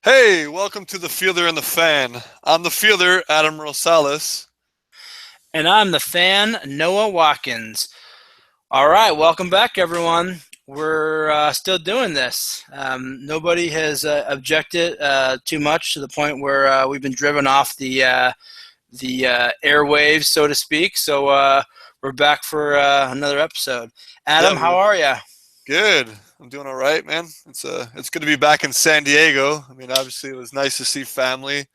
Hey, welcome to the Fielder and the Fan. I'm the fielder, Adam Rosales. And I'm the fan, Noah Watkins. All right, welcome back, everyone. We're still doing this. Nobody has objected too much to the point where we've been driven off the airwaves, so to speak. So we're back for another episode. Yeah, Adam, how we're are you? good. I'm doing all right, man. It's good to be back in San Diego. I mean, obviously, it was nice to see family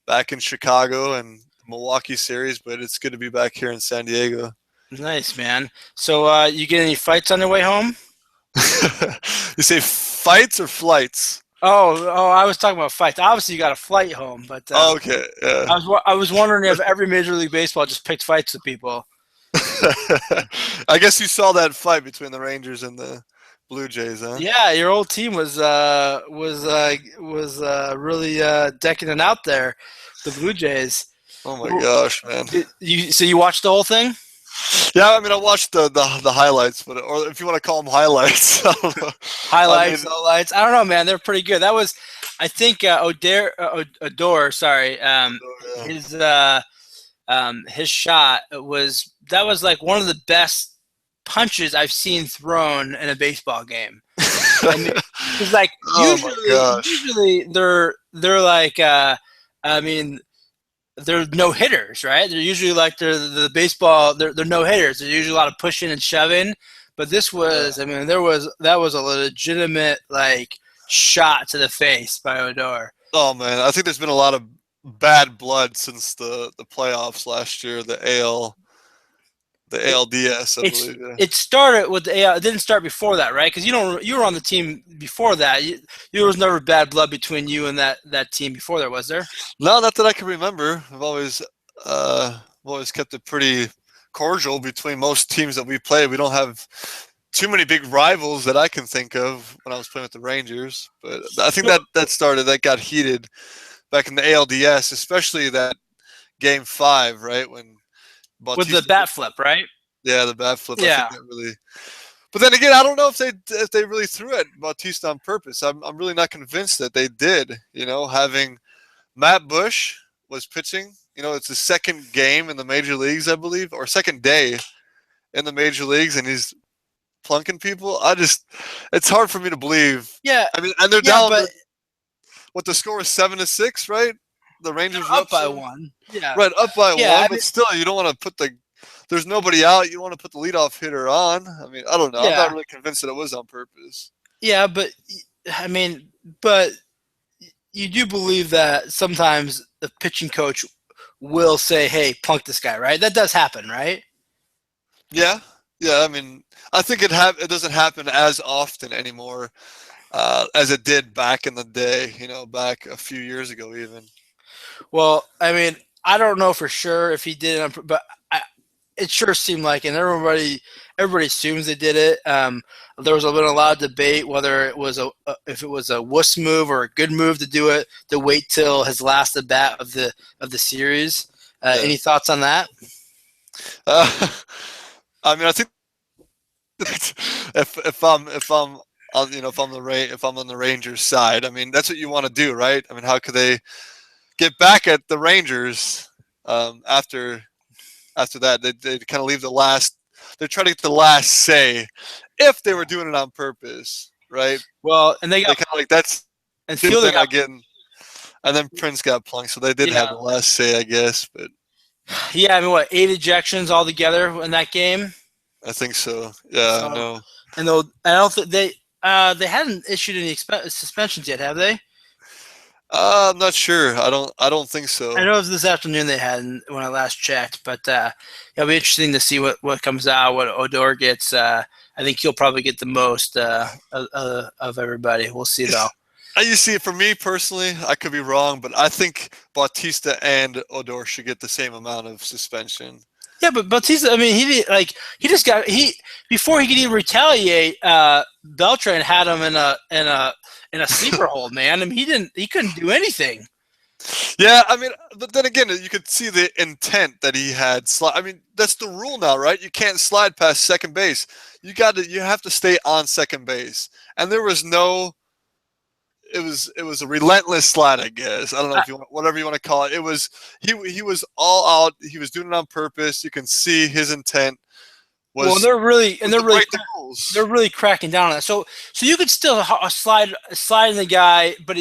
back in Chicago and the Milwaukee series, but it's good to be back here in San Diego. Nice, man. So you get any fights on your way home? You say fights or flights? Oh, I was talking about fights. Obviously, you got a flight home, but Oh, okay, yeah. I was wondering if every Major League Baseball just picked fights with people. I guess you saw that fight between the Rangers and the Blue Jays, huh? Yeah, your old team was really decking it out there, the Blue Jays. Oh my gosh, man. So you watched the whole thing? Yeah, I mean, I watched the highlights, but or if you want to call them highlights, I don't know. I mean, Highlights, lowlights. I don't know, man. They're pretty good. That was, I think, Odor. Sorry, yeah. his shot was like one of the best punches I've seen thrown in a baseball game. I mean, it's like Oh my gosh. usually they're like I mean they're no hitters, right? They're usually like they're the baseball they're no hitters. There's usually a lot of pushing and shoving, but this Yeah. was I mean that was a legitimate like shot to the face by Odor. Oh man, I think there's been a lot of bad blood since the playoffs last year, the It, ALDS, I it's believe. Yeah. it started with the AL. It didn't start before that, right? Because you were on the team before that. There was never bad blood between you and that team before there, was there? No, not that I can remember. I've always kept it pretty cordial between most teams that we play. We don't have too many big rivals that I can think of when I was playing with the Rangers. But I think that got heated back in the ALDS, especially that game 5, right? When With the Bautista bat flip, right? yeah, the bat flip. I think Yeah. that really but then again, I don't know if they really threw at Bautista on purpose. I'm really not convinced that they did, having Matt Bush was pitching. It's his second game in the major leagues, I believe, or second day in the major leagues, and he's plunking people. It's hard for me to believe. Yeah, I mean, and they're yeah, down. but What the score is 7-6, right? The they're Rangers are up up by seven, one. Yeah, right? Up by yeah. one, I but mean, still, you don't want to put the. There's nobody out. You want to put the leadoff hitter on. I mean, I don't know. I'm not yeah, really convinced that it was on purpose. yeah. But I mean, but you do believe that sometimes the pitching coach will say, "Hey, plunk this guy," right? That does happen, right? Yeah, yeah. I mean, I think it doesn't happen as often anymore as it did back in the day. Back a few years ago, even. Well, I mean, I don't know for sure if he did it, but it sure seemed like, and everybody assumes they did it. There was been a lot of debate whether it was if it was a wuss move or a good move to do it to wait till his last at bat of the series. Yeah. Any thoughts on that? Uh, I mean, I think if I'm on if I'm on the Rangers side, I mean that's what you want to do, right? I mean, how could they get back at the Rangers after that? They kind of leave the last. They try to get the last say if they were doing it on purpose, right? Well, and they They got kind of like that's and good. Fielder Then got again, and then Prince got plunked, so they did have yeah the last say, I guess. But yeah. I mean, what 8 ejections altogether in that game? I think so. Yeah, I So know. and though I don't think they hadn't issued any suspensions yet, have they? I'm not sure. I don't think I so. know it was this afternoon they had when I last checked, but it'll be interesting to see what comes out, what Odor gets. I think he'll probably get the most of everybody. We'll see though. You see, for me personally, I could be wrong, but I think Bautista and Odor should get the same amount of suspension. Yeah, but Bautista, I mean, he just got he before he could even retaliate. Beltran had him in a sleeper hold, man. I mean, he couldn't do anything. Yeah, I mean, but then again, you could see the intent that he had. I mean, that's the rule now, right? You can't slide past second base. You have to stay on second base, and there was no it was a relentless slide, I guess. I don't know if you want whatever you want to call it. It was he was all out. He was doing it on purpose. You can see his intent Well, was to break the they're rules. really cracking down on that. So you could still slide in the guy, but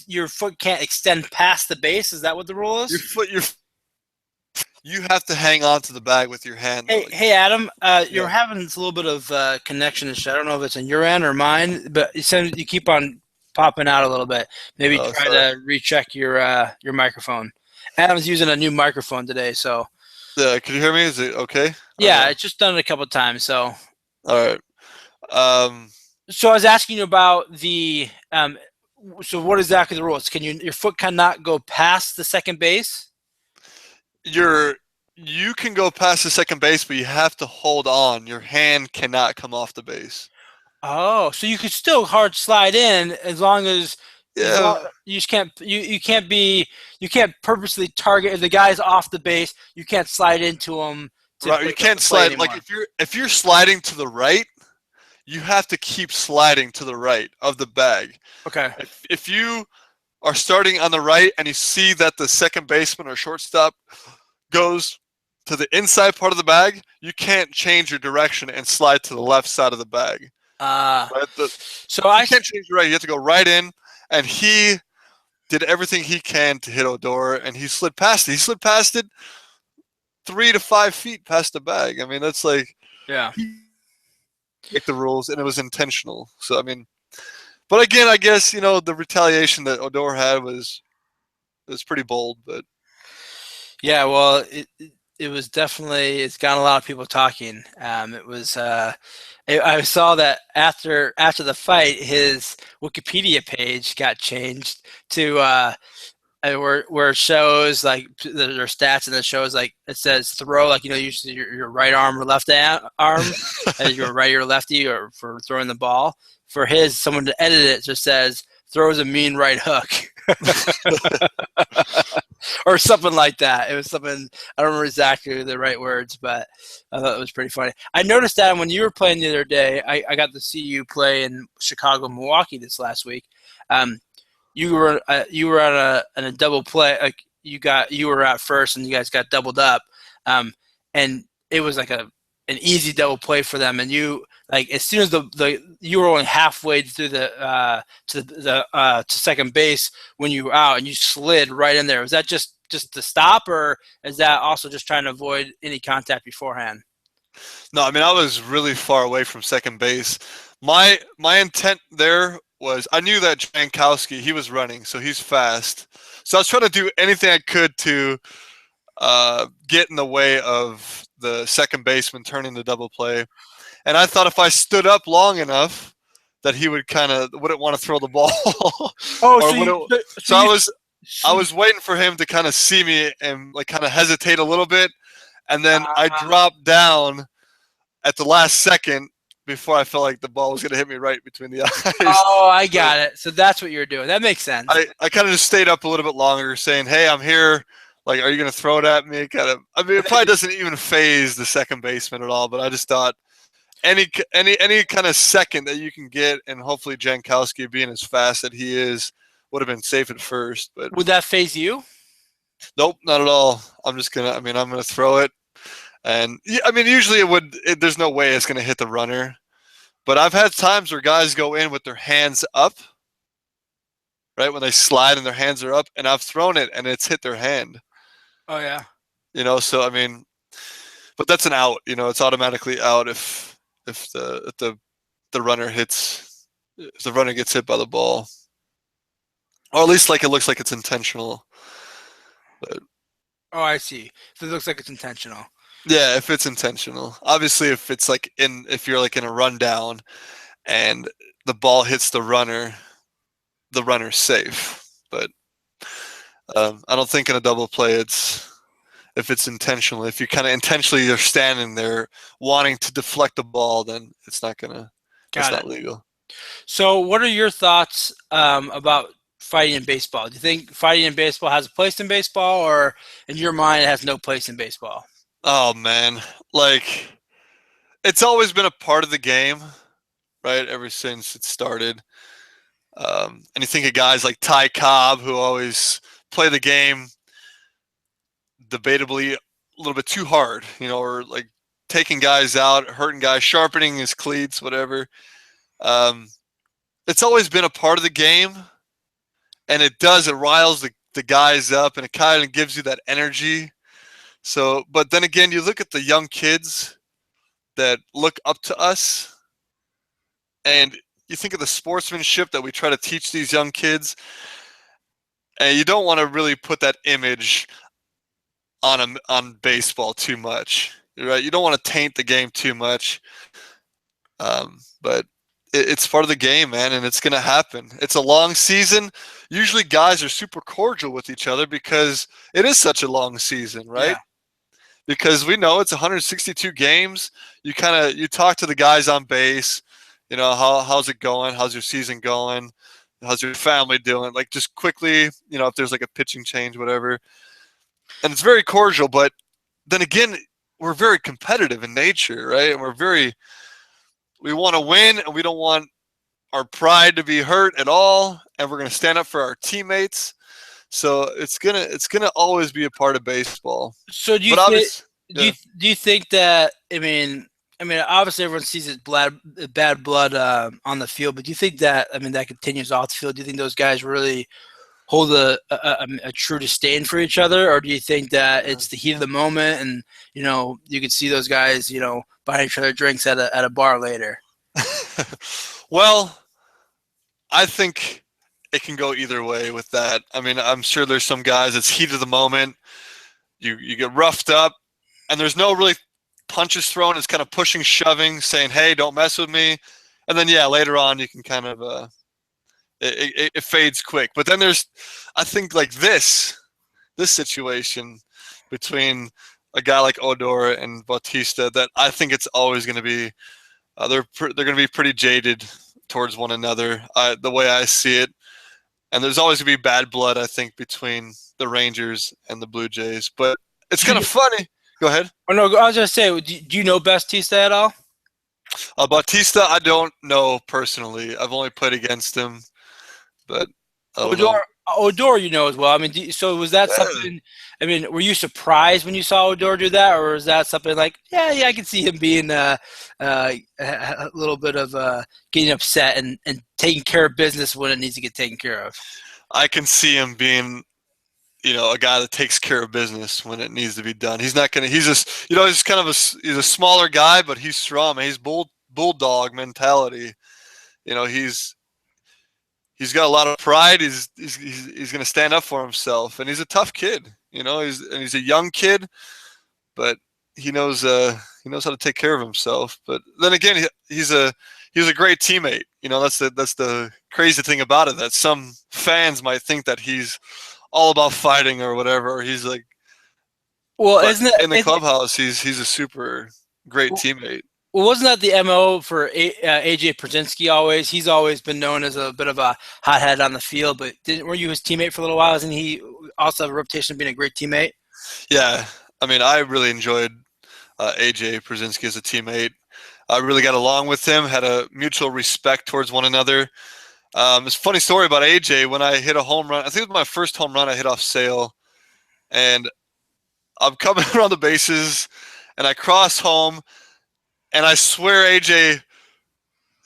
your foot can't extend past the base. Is that what the rule Your is? foot, you have to hang on to the bag with your hand. Though. Hey, Adam, Yeah. you're having this little bit of connection issue. I don't know if it's on your end or mine, but you keep on popping out a little bit. Maybe Oh, try sorry. to recheck your microphone. Adam's using a new microphone today, so Yeah. Can you hear me? Is it okay or yeah, no? it's just done it a couple of times. So All right. Um, I was asking you about the so what exactly the rules? Can your foot cannot go past the second base? you can go past the second base, but you have to hold on. Your hand cannot come off the base. Oh, so you could still hard slide in as Yeah. long you just can't you can't purposely target if the guy's off the base. You can't slide into him to Right. You break up can't the play slide like anymore. if you're sliding to the right, you have to keep sliding to the right of the bag. Okay. If you are starting on the right and you see that the second baseman or shortstop goes to the inside part of the bag, you can't change your direction and slide to the left side of the bag. Uh, Right? so You I can't change your right. You have to go right in. And he did everything he can to hit Odor, and he slid past it. He slid past it 3 to 5 feet past the bag. I mean, that's like yeah. he break the rules, and it was intentional. So I mean, but again, I guess the retaliation that Odor had was pretty bold. But Yeah, well, it was definitely it's got a lot of people talking. It was I saw that after the fight, his Wikipedia page got changed to where it shows like their stats and it shows like it says throw like usually your right arm or left arm, as your right or lefty or for throwing the ball. For his, someone to edit it just says throws a mean right hook. Or something like that. It was something I don't remember exactly the right words, but I thought it was pretty funny. I noticed that when you were playing the other day, I got to see you play in Chicago, Milwaukee this last week. Um, you were on a double play. Like you were at first, and you guys got doubled up, and it was like an easy double play for them. And you like as soon as the you were only halfway through the to second base when you were out, and you slid right in there. Was that just to stop, or is that also just trying to avoid any contact beforehand? no, I mean I was really far away from second base. My intent there was I knew that Jankowski he was running, so he's fast. So I was trying to do anything I could to get in the way of the second baseman turning the double play. And I thought if I stood up long enough, that he would kind of wouldn't want to throw the ball, Oh, or would it? so So you I was waiting for him to kind of see me and like kind of hesitate a little bit, and then I uh, dropped down at the last second before I felt like the ball was going to hit me right between the eyes. oh, I But got it. So that's what you're doing. That makes sense. I kind of just stayed up a little bit longer, saying, "Hey, I'm here. Like, are you going to throw it at me?" Kind of. I mean, it And then probably doesn't even phase the second baseman at all. But I just thought any kind of second that you can get, and hopefully Jankowski being as fast that he is would have been safe at first. But would that phase you? nope, not at all. I'm just gonna. I mean, I'm gonna throw it, and I mean, usually it would. There's no way it's gonna hit the runner. But I've had times where guys go in with their hands up, right when they slide and their hands are up, and I've thrown it and it's hit their hand. Oh yeah. So I mean, but that's an out. It's automatically out if the runner hits if the runner gets hit by the ball, or at least like it looks like it's intentional. But Oh, I see. So it looks like it's intentional. yeah, if it's intentional, obviously if you're like in a rundown and the ball hits the runner's safe. But I don't think in a double play if it's intentional. If you kind of intentionally you're standing there wanting to deflect the ball, then it's Got it. not legal. So, what are your thoughts about fighting in baseball? Do you think fighting in baseball has a place in baseball, or in your mind, it has no place in baseball? Oh man, like it's always been a part of the game, right? Ever since it started. And you think of guys like Ty Cobb, who always play the game debatably a little bit too hard, or like taking guys out, hurting guys, sharpening his cleats, whatever. It's always been a part of the game, and it riles the guys up, and it kind of gives you that energy. So, but then again, you look at the young kids that look up to us, and you think of the sportsmanship that we try to teach these young kids, and you don't want to really put that image on baseball too much, right? You don't want to taint the game too much, but it's part of the game, man, and it's going to happen. It's a long season. Usually guys are super cordial with each other because it is such a long season, right? Yeah. Because we know it's 162 games. You talk to the guys on base, how's it going? How's your season going? How's your family doing? Like, just quickly, if there's like a pitching change, whatever. And it's very cordial, but then again, we're very competitive in nature, right? And we want to win, and we don't want our pride to be hurt at all, and we're going to stand up for our teammates. So it's gonna always be a part of baseball. So do you think that, I mean obviously everyone sees it bad blood on the field, but do you think that that continues off the field? Do you think those guys really hold a true disdain for each other, or do you think that it's the heat of the moment, and you could see those guys buying each other drinks at a bar later? Well, I think it can go either way with that. I mean, I'm sure there's some guys, it's heat of the moment. You get roughed up, and there's no really punches thrown. It's kind of pushing, shoving, saying, "Hey, don't mess with me." And then later on you can kind of it fades quick. But then there's, I think, like this situation between a guy like Odor and Bautista, that I think it's always going to be they're going to be pretty jaded towards one another, the way I see it. And there's always going to be bad blood, I think, between the Rangers and the Blue Jays. But it's kind of funny. Go ahead. Oh, no, I was just saying, do you know Bautista at all? Bautista, I don't know personally. I've only played against him. But Odor, as well. I mean, so was that something? I mean, were you surprised when you saw Odor do that, or was that something like, yeah, I can see him being a little bit of getting upset and taking care of business when it needs to get taken care of? I can see him being, a guy that takes care of business when it needs to be done. He's not gonna. He's just, he's kind of he's a smaller guy, but he's strong. Man. He's bulldog mentality. He's got a lot of pride. He's going to stand up for himself, and he's a tough kid. He's a young kid, but he knows how to take care of himself. But then again, he's a great teammate. That's the crazy thing about it. That some fans might think that he's all about fighting or whatever. Or he's like, well, in the clubhouse, he's a super great teammate. Well, wasn't that the MO for AJ Pierzynski always? He's always been known as a bit of a hothead on the field, but were you his teammate for a little while? Isn't he also have a reputation of being a great teammate? Yeah. I mean, I really enjoyed AJ Pierzynski as a teammate. I really got along with him, had a mutual respect towards one another. It's a funny story about AJ. When I hit a home run, I think it was my first home run I hit off Sale, and I'm coming around the bases, and I cross home, and I swear AJ,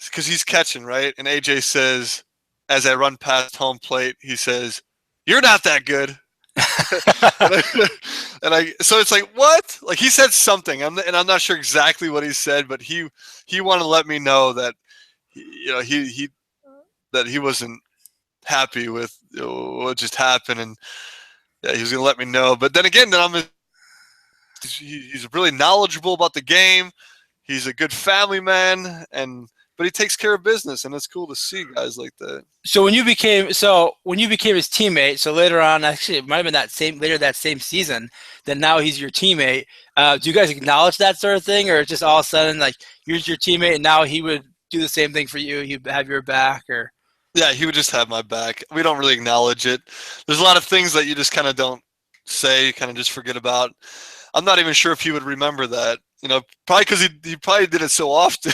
because he's catching, right? And AJ says, as I run past home plate, he says, "You're not that good." So it's like, what? Like, he said something, and I'm not sure exactly what he said, but he wanted to let me know that he wasn't happy with what just happened, and he was gonna let me know. But then again, he's really knowledgeable about the game. He's a good family man, but he takes care of business, and it's cool to see guys like that. So when you became his teammate, so later on, actually, it might have been that same season, then now he's your teammate. Do you guys acknowledge that sort of thing, or just all of a sudden, like, here's your teammate, and now he would do the same thing for you? He'd have your back, or? Yeah, he would just have my back. We don't really acknowledge it. There's a lot of things that you just kind of don't say, you kind of just forget about. I'm not even sure if he would remember that. Probably because he probably did it so often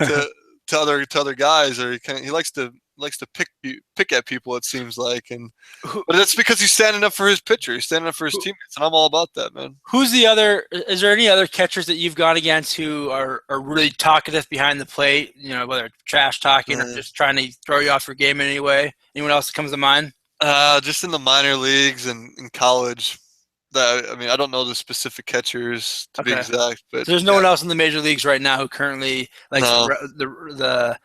to other guys, or he likes to likes to pick at people. It seems like, Who, but that's because he's standing up for his pitcher. He's standing up for his who, teammates, and I'm all about that, man. who's the other? Is there any other catchers that you've gone against who are really talkative behind the plate? You know, whether it's trash talking or just trying to throw you off your game in any way. Anyone else that comes to mind? Just in the minor leagues and in college. I mean, I don't know the specific catchers to be Okay. exact, but So there's no one else in the major leagues right now who currently likes no, the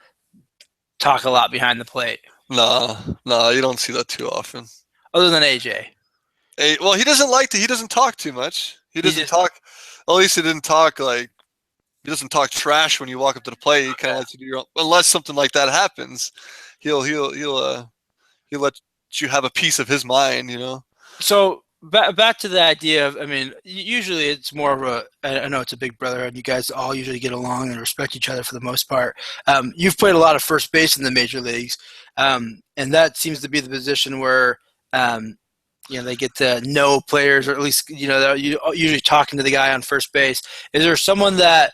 talk a lot behind the plate, no, you don't see that too often. other than AJ. Well, he doesn't like to. He doesn't talk too much. He He doesn't just talk. At least he didn't talk like he doesn't talk trash when you walk up to the plate. He kind of lets you do your own. Unless something like that happens, he'll let you have a piece of his mind. You know. so back to the idea of, I mean, usually it's more of a, I know it's a big brother and you guys all usually get along and respect each other for the most part. You've played a lot of first base in the major leagues, and that seems to be the position where they get to know players, or at least they're usually talking to the guy on first base. Is there someone that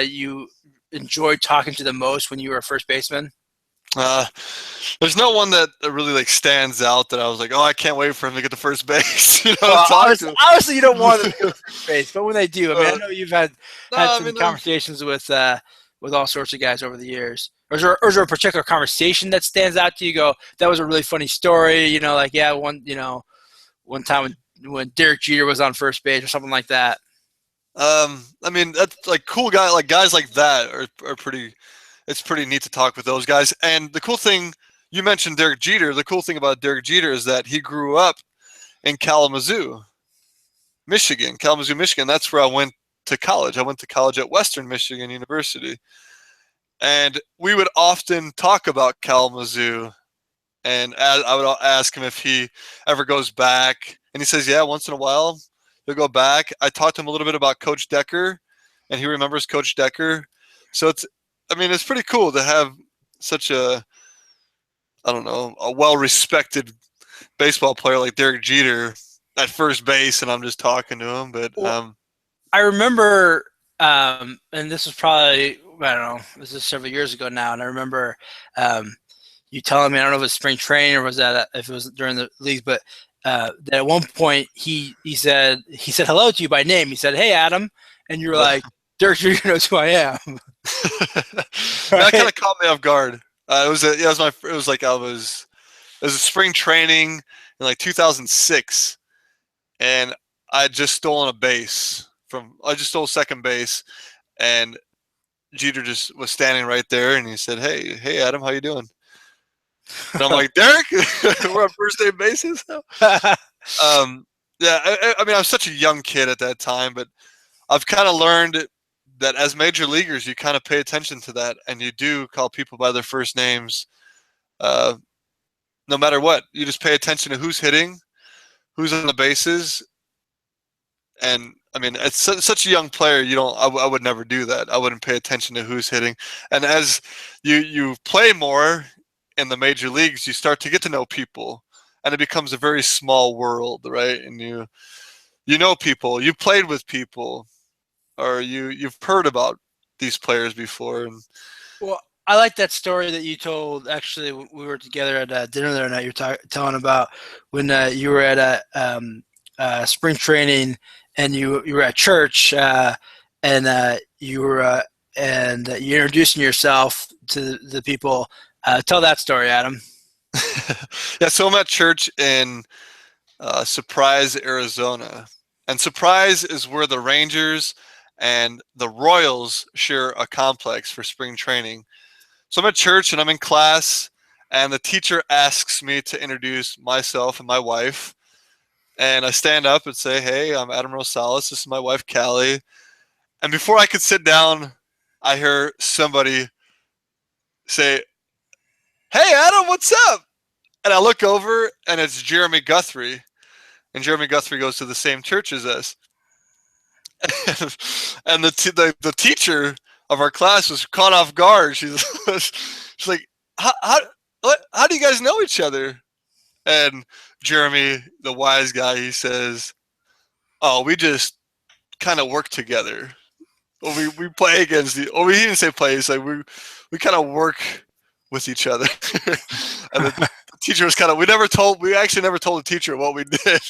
you enjoyed talking to the most when you were a first baseman? There's no one that really like stands out that I was like, oh, I can't wait for him to get to first base. Well, talk to him. obviously you don't want them to go to first base, but when they do, I mean, I know you've had some conversations with all sorts of guys over the years. Or is there a particular conversation that stands out to you? Go, that was a really funny story. One time when Derek Jeter was on first base or something like that. I mean, that's like cool guy. Like guys like that are pretty. It's pretty neat to talk with those guys. And the cool thing, you mentioned Derek Jeter. The cool thing about Derek Jeter is that he grew up in Kalamazoo, Michigan. That's where I went to college. I went to college at Western Michigan University. And we would often talk about Kalamazoo. And I would ask him if he ever goes back. And he says, yeah, once in a while he'll go back. I talked to him a little bit about Coach Decker, and he remembers Coach Decker. So it's pretty cool to have such a well-respected baseball player like Derek Jeter at first base, and I'm just talking to him. But I remember, and this was probably, I don't know, this is several years ago now, and I remember you telling me, I don't know if it was spring training or if it was during the leagues, but that at one point he said hello to you by name. He said, "Hey, Adam," and you were like, "Derek Jeter knows who I am." That kind of caught me off guard. It was a spring training in like 2006, and I had just stolen a base I just stole second base, and Jeter just was standing right there, and he said, "Hey, Adam, how you doing?" And I'm like, "Derek, we're on first name basis now." Yeah, I mean, I was such a young kid at that time, but I've kind of learned that as major leaguers, you kind of pay attention to that, and you do call people by their first names, no matter what. You just pay attention to who's hitting, who's on the bases, and I mean, it's such a young player. I would never do that. I wouldn't pay attention to who's hitting. And as you play more in the major leagues, you start to get to know people, and it becomes a very small world, right? And you know people, you played with people, or you've heard about these players before. And well, I like that story that you told. Actually, we were together at dinner the other night. You're telling about when you were at a spring training and you were at church, and you introducing yourself to the people. Tell that story, Adam. Yeah, so I'm at church in Surprise, Arizona, and Surprise is where the Rangers and the Royals share a complex for spring training. So I'm at church and I'm in class, and the teacher asks me to introduce myself and my wife. And I stand up and say, "Hey, I'm Adam Rosales. This is my wife, Callie." And before I could sit down, I hear somebody say, "Hey, Adam, what's up?" And I look over, and it's Jeremy Guthrie. And Jeremy Guthrie goes to the same church as us. And the teacher of our class was caught off guard. She's like, how do you guys know each other? And Jeremy, the wise guy, he says, "Oh, we just kind of work together. Well, we play against the." Oh, he didn't say play. He's like we kind of work with each other. And the teacher was we actually never told the teacher what we did.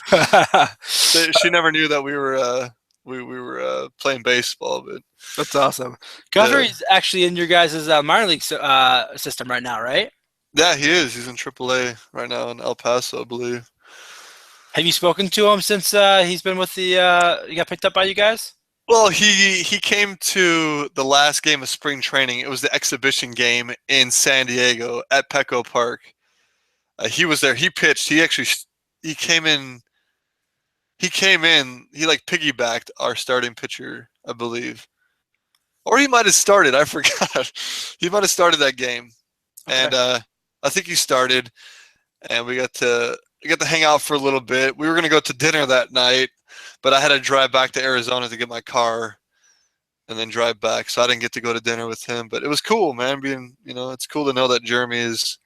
She never knew that we were playing baseball. But That's awesome. Guthrie's actually in your guys' minor league system right now, right? yeah, he is. He's in AAA right now in El Paso, I believe. Have you spoken to him since he's been with he got picked up by you guys? Well, he came to the last game of spring training. It was the exhibition game in San Diego at Petco Park. He was there. He pitched. He came in. He like piggybacked our starting pitcher, I believe, or he might have started. I forgot. He might have started that game, Okay. and I think he started. And we got to hang out for a little bit. We were gonna go to dinner that night, but I had to drive back to Arizona to get my car, and then drive back. So I didn't get to go to dinner with him. But it was cool, man. It's cool to know that Jeremy is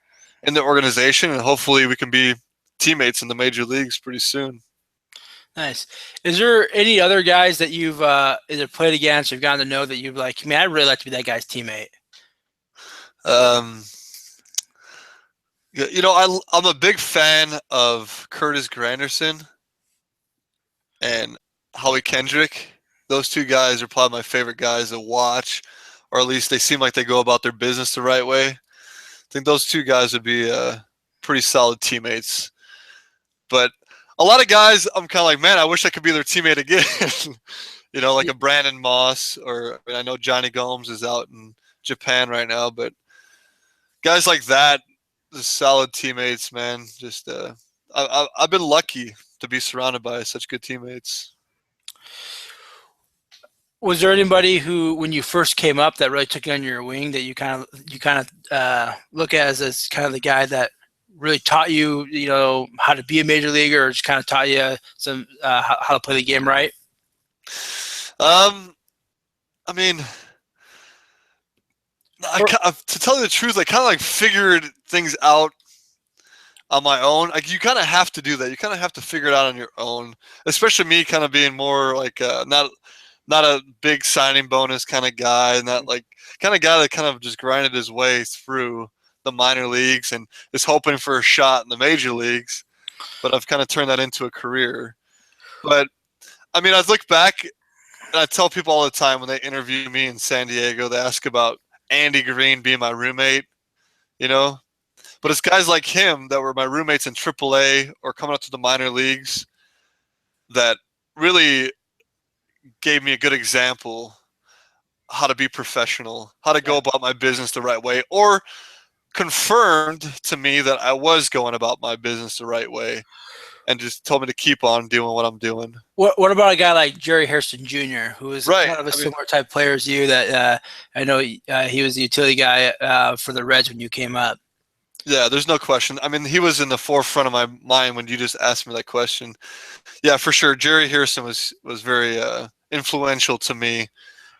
in the organization, and hopefully we can be teammates in the major leagues pretty soon. Nice. Is there any other guys that you've either played against or gotten to know that you've like, man, I'd really like to be that guy's teammate? I'm a big fan of Curtis Granderson and Howie Kendrick. Those two guys are probably my favorite guys to watch, or at least they seem like they go about their business the right way. I think those two guys would be pretty solid teammates. But a lot of guys, I'm kind of like, man, I wish I could be their teammate again. Like a Brandon Moss, or I know Johnny Gomes is out in Japan right now, but guys like that, just solid teammates, man. Just I've been lucky to be surrounded by such good teammates. Was there anybody who, when you first came up, that really took you under your wing that you kind of look at as kind of the guy that really taught you, how to be a major leaguer, or just kind of taught you some how to play the game right? I mean, to tell you the truth, I kind of like figured things out on my own. Like, you kind of have to do that. You kind of have to figure it out on your own. Especially me, kind of being more like not a big signing bonus kind of guy, not like kind of guy that kind of just grinded his way through the minor leagues and is hoping for a shot in the major leagues. But I've kind of turned that into a career. But I mean, I look back and I tell people all the time when they interview me in San Diego, they ask about Andy Green being my roommate, But it's guys like him that were my roommates in AAA or coming up to the minor leagues that really gave me a good example how to be professional, how to go about my business the right way, or confirmed to me that I was going about my business the right way, and just told me to keep on doing what I'm doing. What about a guy like Jerry Hairston Jr., who is kind of a similar type player as you? That I know he was the utility guy for the Reds when you came up. Yeah, there's no question. I mean, he was in the forefront of my mind when you just asked me that question. Yeah, for sure. Jerry Hairston was very influential to me.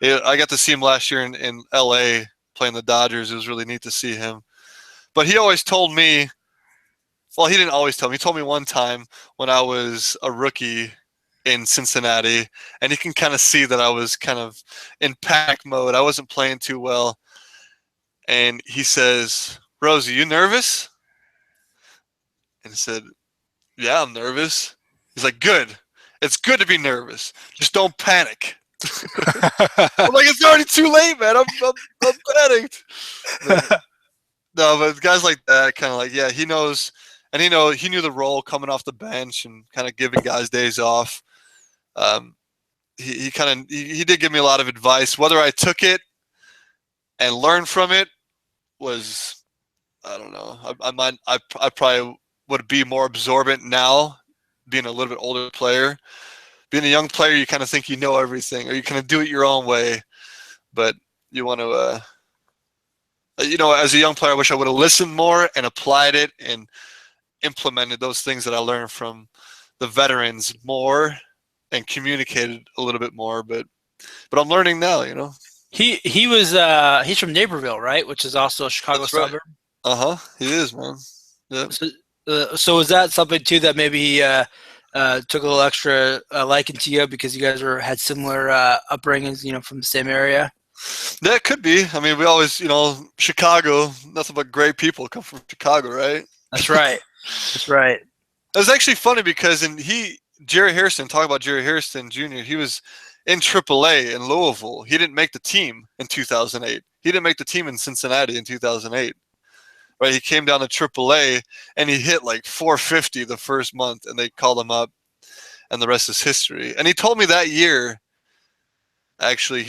I got to see him last year in L.A. playing the Dodgers. It was really neat to see him. But he always told me, well, he didn't always tell me. He told me one time when I was a rookie in Cincinnati, and he can kind of see that I was kind of in panic mode. I wasn't playing too well. And he says, "Rosie, you nervous?" And I said, "Yeah, I'm nervous." He's like, "Good. It's good to be nervous. Just don't panic." I'm like, it's already too late, man. I'm panicked. No, but guys like that, kind of like, yeah, he knows, and he knew the role coming off the bench and kind of giving guys days off. He did give me a lot of advice. Whether I took it and learned from it was, I don't know. I probably would be more absorbent now, being a little bit older player. Being a young player, you kind of think you know everything, or you kind of do it your own way. But you want to, as a young player, I wish I would have listened more and applied it and implemented those things that I learned from the veterans more and communicated a little bit more. But I'm learning now, He's from Naperville, right? Which is also a Chicago suburb. He is, man. Yeah. So is that something too that maybe he took a little extra liking to you because you guys had similar upbringings, from the same area? Yeah, it could be. I mean, we always, Chicago, nothing but great people come from Chicago, right? That's right. That's right. It's actually funny because Jerry Harrison, talk about Jerry Harrison Jr., he was in AAA in Louisville. He didn't make the team in 2008. He didn't make the team in Cincinnati in 2008. Right? He came down to AAA and he hit like 450 the first month, and they called him up, and the rest is history. And he told me that year, actually,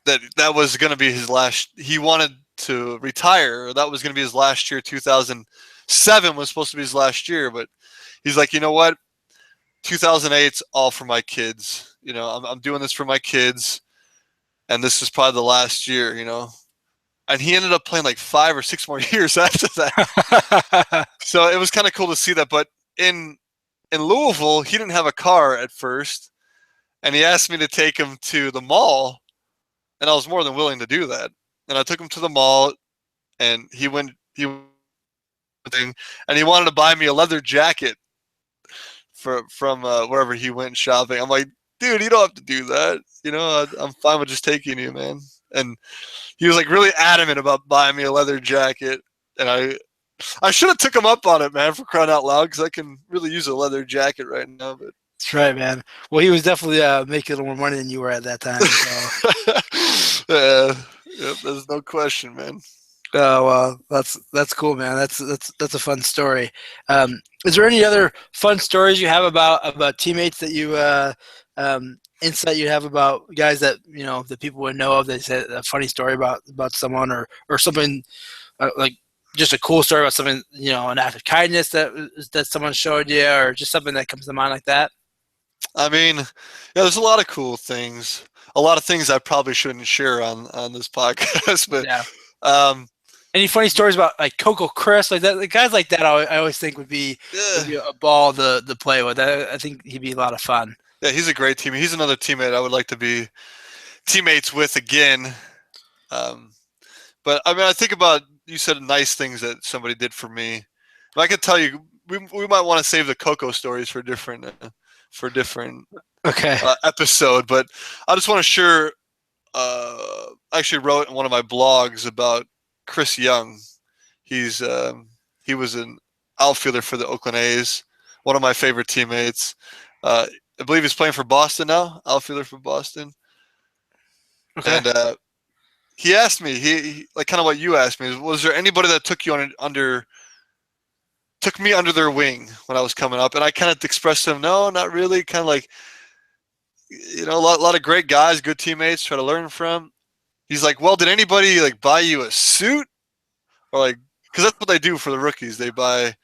that was going to be his last. He wanted to retire. That was going to be his last year. 2007 was supposed to be his last year, but he's like, you know what? 2008's all for my kids. I'm doing this for my kids, and this is probably the last year. And he ended up playing like 5 or 6 more years after that. So it was kind of cool to see that. But in Louisville, he didn't have a car at first, and he asked me to take him to the mall, and I was more than willing to do that. And I took him to the mall, and he wanted to buy me a leather jacket from wherever he went shopping. I'm like, dude, you don't have to do that. I'm fine with just taking you, man. And he was like really adamant about buying me a leather jacket, and I should have took him up on it, man, for crying out loud, because I can really use a leather jacket right now. But That's right, man. Well, he was definitely making a little more money than you were at that time. So. Yep, there's no question, man. Oh well, that's cool, man. That's a fun story. Is there any other fun stories you have about teammates that you insight you have about guys that that people would know of? That said a funny story about someone or something like just a cool story about something, an act of kindness that someone showed you, or just something that comes to mind like that. I mean, yeah, there's a lot of cool things. A lot of things I probably shouldn't share on this podcast, but Yeah. um, Any funny stories about like Coco Chris, like that? Like guys like that, I always think would be a ball to play with. I think he'd be a lot of fun. yeah, he's a great teammate. He's another teammate I would like to be teammates with again. Um, but I mean, I think about, you said nice things that somebody did for me. But I could tell you, we might want to save the Coco stories for different Okay. Episode. But I just want to share. I actually wrote in one of my blogs about Chris Young. He was an outfielder for the Oakland A's, one of my favorite teammates. I believe he's playing for Boston now, outfielder for Boston. Okay. And he asked me, he like kind of what you asked me, was there anybody that took me under their wing when I was coming up? And I kind of expressed to him, no, not really. Kind of like, a lot of great guys, good teammates, try to learn from. He's like, well, did anybody like buy you a suit? Or like, because that's what they do for the rookies. They buy,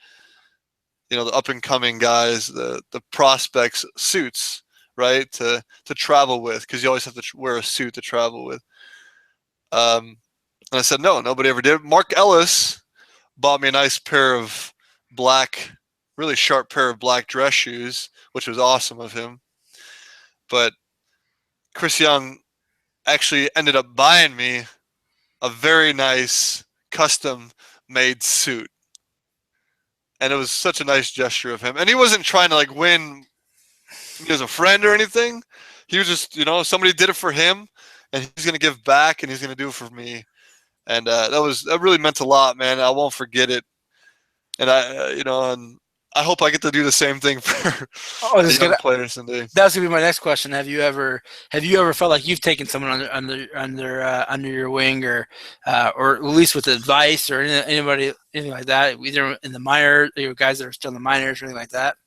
the up and coming guys, the prospects suits, right? To travel with, because you always have to wear a suit to travel with. And I said, no, nobody ever did. Mark Ellis bought me a nice really sharp pair of black dress shoes, which was awesome of him. But Chris Young actually ended up buying me a very nice custom made suit. And it was such a nice gesture of him. And he wasn't trying to like win me as a friend or anything. He was just, somebody did it for him, and he's going to give back, and he's going to do it for me. And that really meant a lot, man. I won't forget it. And and I hope I get to do the same thing for young players someday. That was gonna be my next question. Have you ever felt like you've taken someone under your wing, or at least with advice, or anything like that, either in the minors, guys that are still in the minors, or anything like that?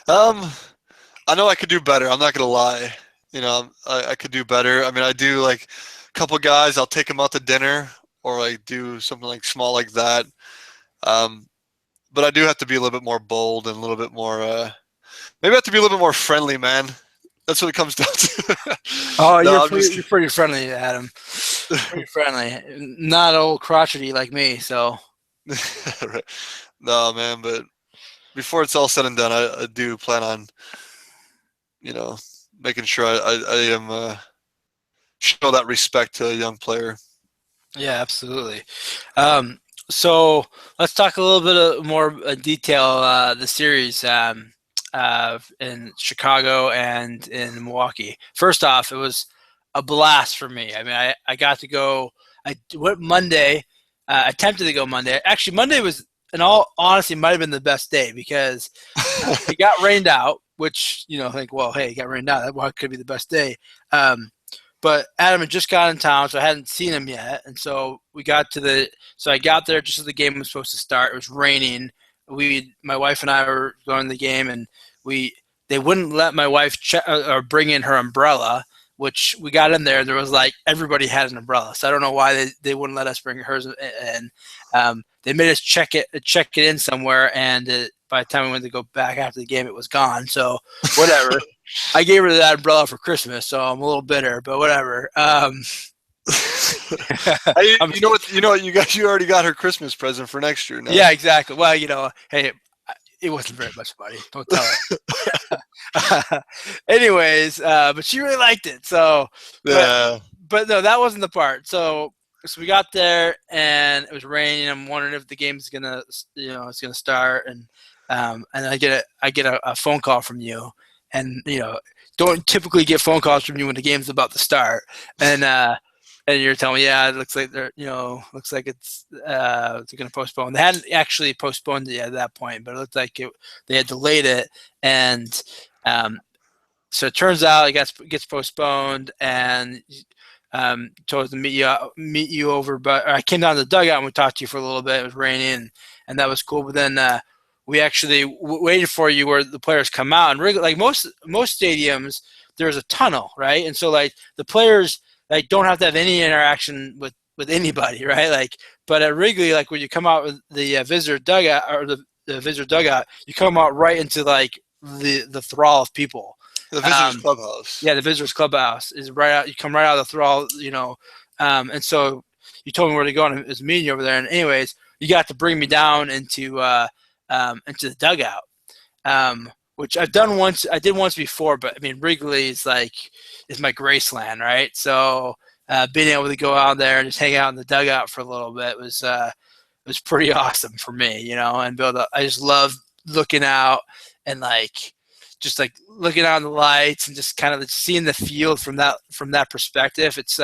I know I could do better. I'm not gonna lie. I could do better. I mean, I do like a couple guys. I'll take them out to dinner, or like do something like small like that. But I do have to be a little bit more bold and a little bit more. Maybe I have to be a little bit more friendly, man. That's what it comes down to. Oh, no, you're pretty friendly, Adam. Pretty friendly. Not old crotchety like me, so. Right. No, man, but before it's all said and done, I do plan on, making sure I am show that respect to a young player. Yeah, absolutely. So let's talk a little bit more detail the series in Chicago and in Milwaukee. First off, it was a blast for me. I mean, I got to go. I went Monday. Attempted to go Monday. Actually, Monday was, in all honesty, might have been the best day because it got rained out. Which, I think, well, hey, it got rained out. That could be the best day. But Adam had just got in town, so I hadn't seen him yet. And so I got there just as the game was supposed to start. It was raining. My wife and I were going to the game, and they wouldn't let my wife or bring in her umbrella, which we got in there. There was everybody had an umbrella. So I don't know why they wouldn't let us bring hers in. They made us check it in somewhere, and by the time we went to go back after the game, it was gone. So whatever. I gave her that umbrella for Christmas, so I'm a little bitter, but whatever. You know what? You already got her Christmas present for next year. No? Yeah, exactly. Well, hey, it wasn't very much money. Don't tell her. Anyways, but she really liked it. So, yeah. But no, that wasn't the part. So we got there and it was raining. I'm wondering if the game's gonna, it's gonna start. And I get a phone call from you, and don't typically get phone calls from you when the game's about to start. And you're telling me, yeah, it looks like it's going to postpone. They hadn't actually postponed it yet at that point, but it looked like they had delayed it. And so it turns out it gets postponed, and told us to meet you over. But I came down to the dugout and we talked to you for a little bit. It was raining, and that was cool. But then we actually waited for you where the players come out. And really, most stadiums, there's a tunnel, right? And so the players don't have to have any interaction with anybody, right? But at Wrigley, when you come out with the visitor dugout or the visitor dugout, you come out right into the thrall of people. The visitors clubhouse. Yeah, the visitors clubhouse is right out. You come right out of the thrall, and so you told me where to go, and it was meeting you over there. And anyways, you got to bring me down into the dugout, which I've done once. I did once before, but I mean, Wrigley is my Graceland, right? So being able to go out there and just hang out in the dugout for a little bit was pretty awesome for me, and I just love looking out and just looking out on the lights and just kind of seeing the field from that perspective. It's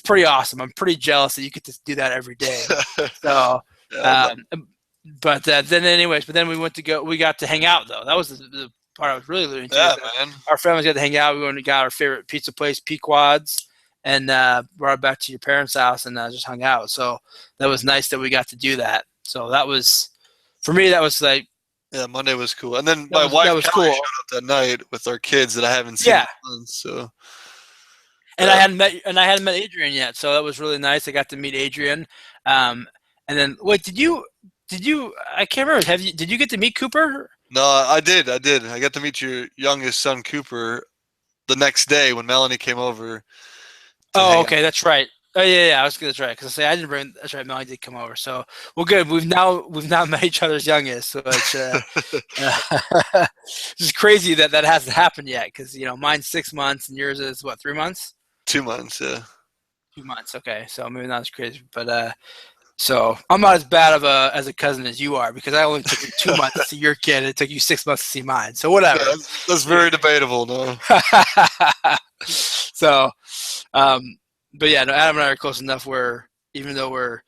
pretty awesome. I'm pretty jealous that you get to do that every day. So. But then we got to hang out though. That was the part I was really alluding to. Yeah, man. Our families got to hang out. We went and got our favorite pizza place, Pequod's, and brought it back to your parents' house and just hung out. So that was nice that we got to do that. So that was, for me, that was yeah, Monday was cool. And then my wife was cool. Showed up that night with our kids that I haven't seen in months. So. And I hadn't met Adrian yet, so that was really nice. I got to meet Adrian. And then wait, did you? I can't remember. Did you get to meet Cooper? No, I did. I got to meet your youngest son, Cooper, the next day when Melanie came over. Oh, okay, that's right. Oh, yeah. That's right. Because I didn't bring. That's right. Melanie did come over. So, well, good. We've now met each other's youngest. So it's just crazy that hasn't happened yet. Because mine's 6 months and yours is what, 3 months? 2 months. Yeah. 2 months. Okay, so maybe not as crazy, but. So I'm not as bad as a cousin as you are, because I only took you 2 months to see your kid. It took you 6 months to see mine. So whatever. Yeah, that's very debatable, no. So, but yeah, no, Adam and I are close enough where even though our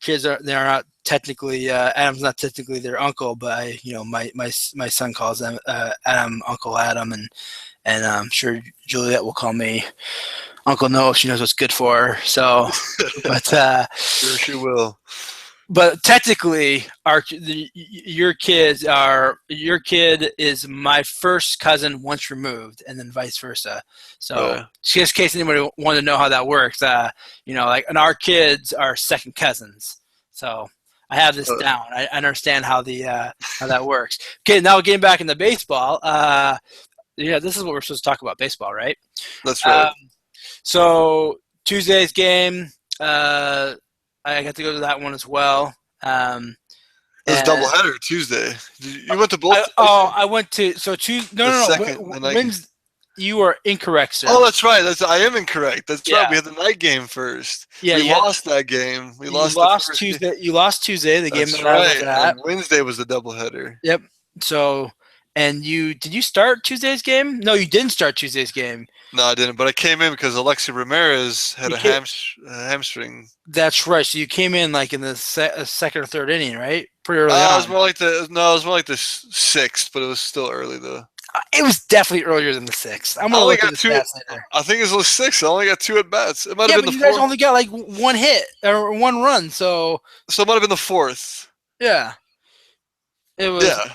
kids they're not technically Adam's not technically their uncle, but my son calls them Adam, Uncle Adam, and I'm sure Juliet will call me Uncle Noah if she knows what's good for her. So, but sure she will. But technically, your kid is my first cousin once removed, and then vice versa. So, just in case anybody wanted to know how that works, and our kids are second cousins. So I have this down. I understand how that works. Okay, now getting back into baseball. This is what we're supposed to talk about, baseball, right? That's right. So Tuesday's game. I got to go to that one as well. It was a doubleheader Tuesday. You went to both? I went to Tuesday. No. You are incorrect, sir. Oh, that's right. I am incorrect. That's right. We had the night game first. Yeah, we lost that game. You lost Tuesday. You lost Tuesday. The game that I was at. And Wednesday was the doubleheader. Yep. So, And did you start Tuesday's game? No, you didn't start Tuesday's game. No, I didn't. But I came in because Alexi Ramirez had You a came, hamstring. that's right. So you came in like in the second or third inning, right? Pretty early It on. was more like it was more like the sixth, but it was still early though. It was definitely earlier than the sixth. I'm I gonna only look at got the two. stats later. I think it was six. I only got 2 at bats. It might Yeah, have been but the you guys fourth. only got like one hit or one run. So It might have been the fourth. yeah, it was. Yeah,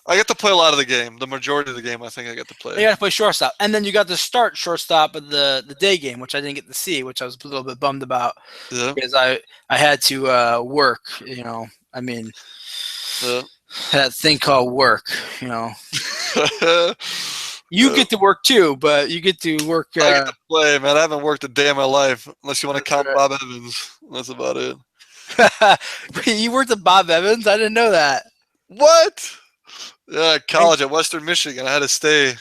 I got to play a lot of the game. The majority of the game, I think I got to You play. got to play shortstop, and then you got to start shortstop of the day game, which I didn't get to see, which I was a little bit bummed about Yeah, because I had to work. I mean, yeah. that thing called work. You Yeah. get to work too, but you get to work. I get to play, man. I haven't worked a day in my life, unless you want to That's count right. Bob Evans. That's about it. You worked at Bob Evans? I didn't know that. What? Yeah, college at Western Michigan. I had to stay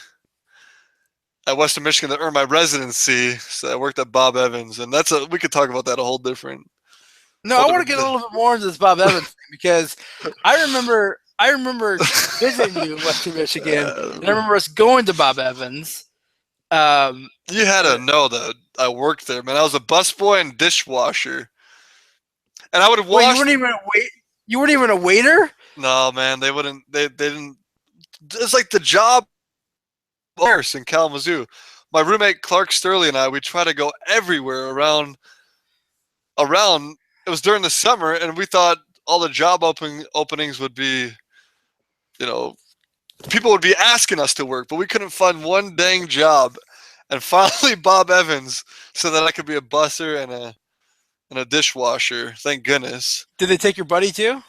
at Western Michigan to earn my residency. So I worked at Bob Evans, and we could talk about that a whole different. No, I want to get a little bit more into this Bob Evans thing because I remember visiting you in Western Michigan, and I remember us going to Bob Evans. You had to know that I worked there, man. I was a busboy and dishwasher, and I would wash. Wait, you weren't even a waiter? No, man, they wouldn't. They didn't. It's like the job nurse in Kalamazoo. My roommate Clark Sterling and I, we try to go everywhere around. It was during the summer, and we thought all the job openings would be, people would be asking us to work, but we couldn't find one dang job. And finally, Bob Evans said that I could be a busser and a dishwasher. Thank goodness. Did they take your buddy too?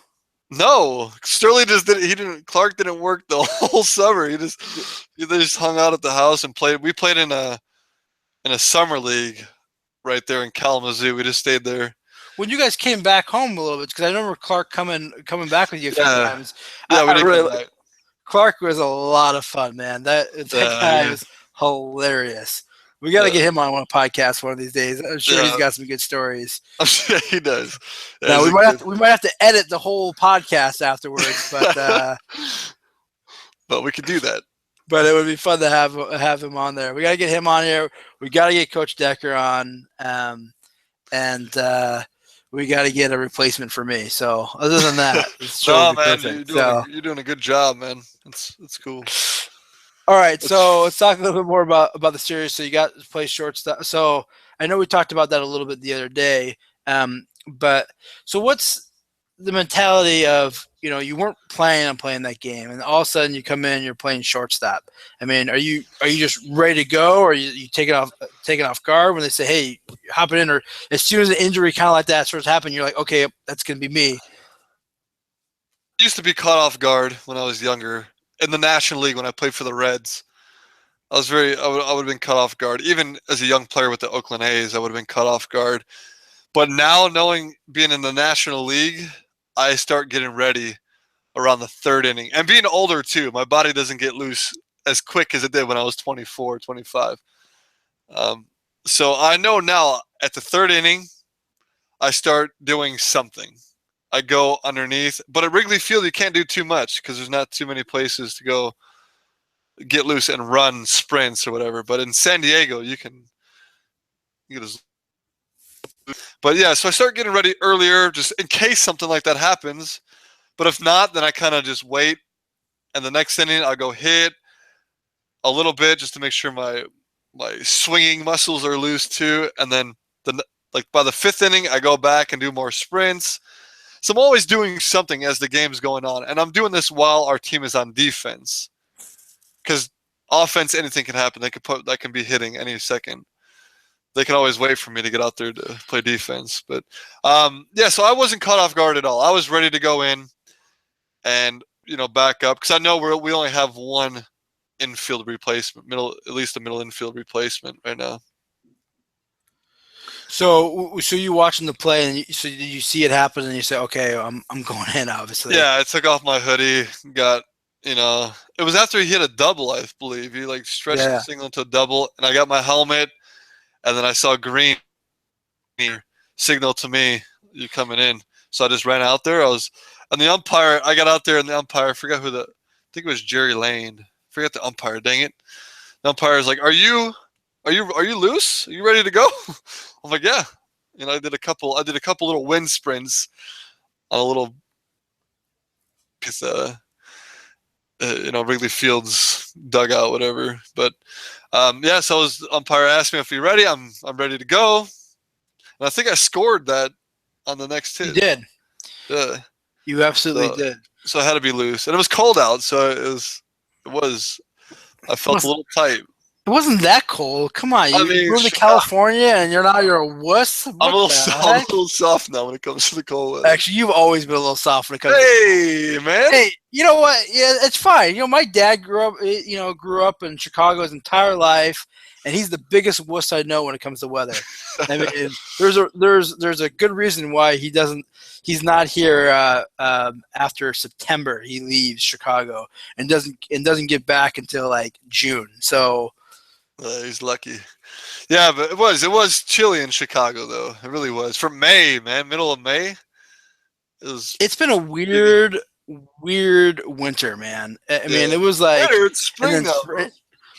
No, Sterling just didn't. He didn't. Clark didn't work the whole summer. They just hung out at the house and played. We played in a summer league right there in Kalamazoo. We just stayed there. When you guys came back home a little bit, because I remember Clark coming back with you a few times. Yeah, we did really, come back. Clark was a lot of fun, man. That guy was hilarious. We got to get him on one podcast one of these days. I'm sure he's got some good stories. I'm sure he does. Now we might have to edit the whole podcast afterwards, but but we could do that. But it would be fun to have him on there. We got to get him on here. We got to get Coach Decker on, and we got to get a replacement for me. So other than that, man, you're doing a good job, man. It's cool. All right, so let's talk a little bit more about the series. So you got to play shortstop. So I know we talked about that a little bit the other day. But so what's the mentality of, you weren't planning on playing that game, and all of a sudden you come in, you're playing shortstop. I mean, are you just ready to go, or you taking off guard when they say, hey, hop it in, or as soon as an injury kind of like that starts happening, you're like, okay, that's gonna be me. I used to be caught off guard when I was younger. In the National League, when I played for the Reds, I would have been caught off guard. Even as a young player with the Oakland A's, I would have been caught off guard. But now, being in the National League, I start getting ready around the third inning. And being older, too, my body doesn't get loose as quick as it did when I was 24, 25. So I know now, at the third inning, I start doing something. I go underneath. But at Wrigley Field, you can't do too much because there's not too many places to go get loose and run sprints or whatever. But in San Diego, you can just. But yeah, so I start getting ready earlier just in case something like that happens. But if not, then I kind of just wait. And the next inning, I'll go hit a little bit just to make sure my swinging muscles are loose too. And then by the fifth inning, I go back and do more sprints. So I'm always doing something as the game's going on. And I'm doing this while our team is on defense. Because offense, anything can happen. That can be hitting any second. They can always wait for me to get out there to play defense. But, so I wasn't caught off guard at all. I was ready to go in and, back up. Because I know we only have one infield replacement, at least a middle infield replacement right now. So you watching the play, and so you see it happen, and you say, "Okay, I'm going in." Obviously. Yeah, I took off my hoodie. Got it was after he hit a double, I believe. He stretched the single into a double, and I got my helmet, and then I saw green signal to me, "You coming in?" So I just ran out there. And the umpire. I got out there, and the umpire. I forgot who the think it was Jerry Lane. Forget the umpire. Dang it. The umpire's like, "Are you loose? Are you ready to go?" I'm like, "Yeah." I did a couple little wind sprints on a little piece of, Wrigley Field's dugout, whatever. But yeah, so umpire asked me if you're ready. I'm ready to go, and I think I scored that on the next You hit. did. Yeah. You absolutely did. So I had to be loose, and it was cold out, so I felt a little tight. It wasn't that cold. Come on, you moved to California and you're a wuss. I'm a little soft now when it comes to the cold weather. Actually, you've always been a little soft when it comes. Hey, man. Hey, you know what? Yeah, it's fine. My dad grew up in Chicago his entire life, and he's the biggest wuss I know when it comes to weather. I mean, there's a good reason why he's not here after September. He leaves Chicago and doesn't get back until like June. So. He's lucky. Yeah, but it was chilly in Chicago though. It really was. For May, man, middle of May. It's been a weird winter, man. I mean, it was like it's spring now, bro.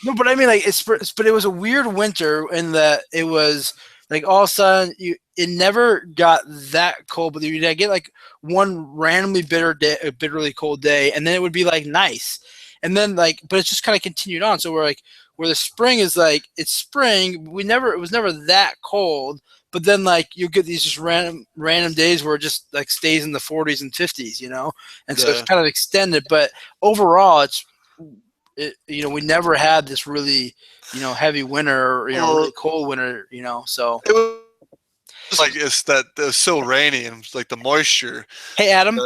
No, but I mean, like but it was a weird winter in that it was like all of a sudden it never got that cold, but you'd get like one randomly bitterly cold day, and then it would be like nice, and then but it's just kind of continued on. So we're like. Where the spring is like it's spring, it was never that cold, but then like you get these just random days where it just like stays in the 40s and 50s, and so it's kind of extended. But overall, we never had this really heavy winter, or, really cold winter, So it was like it was so rainy and like the moisture. Hey, Adam.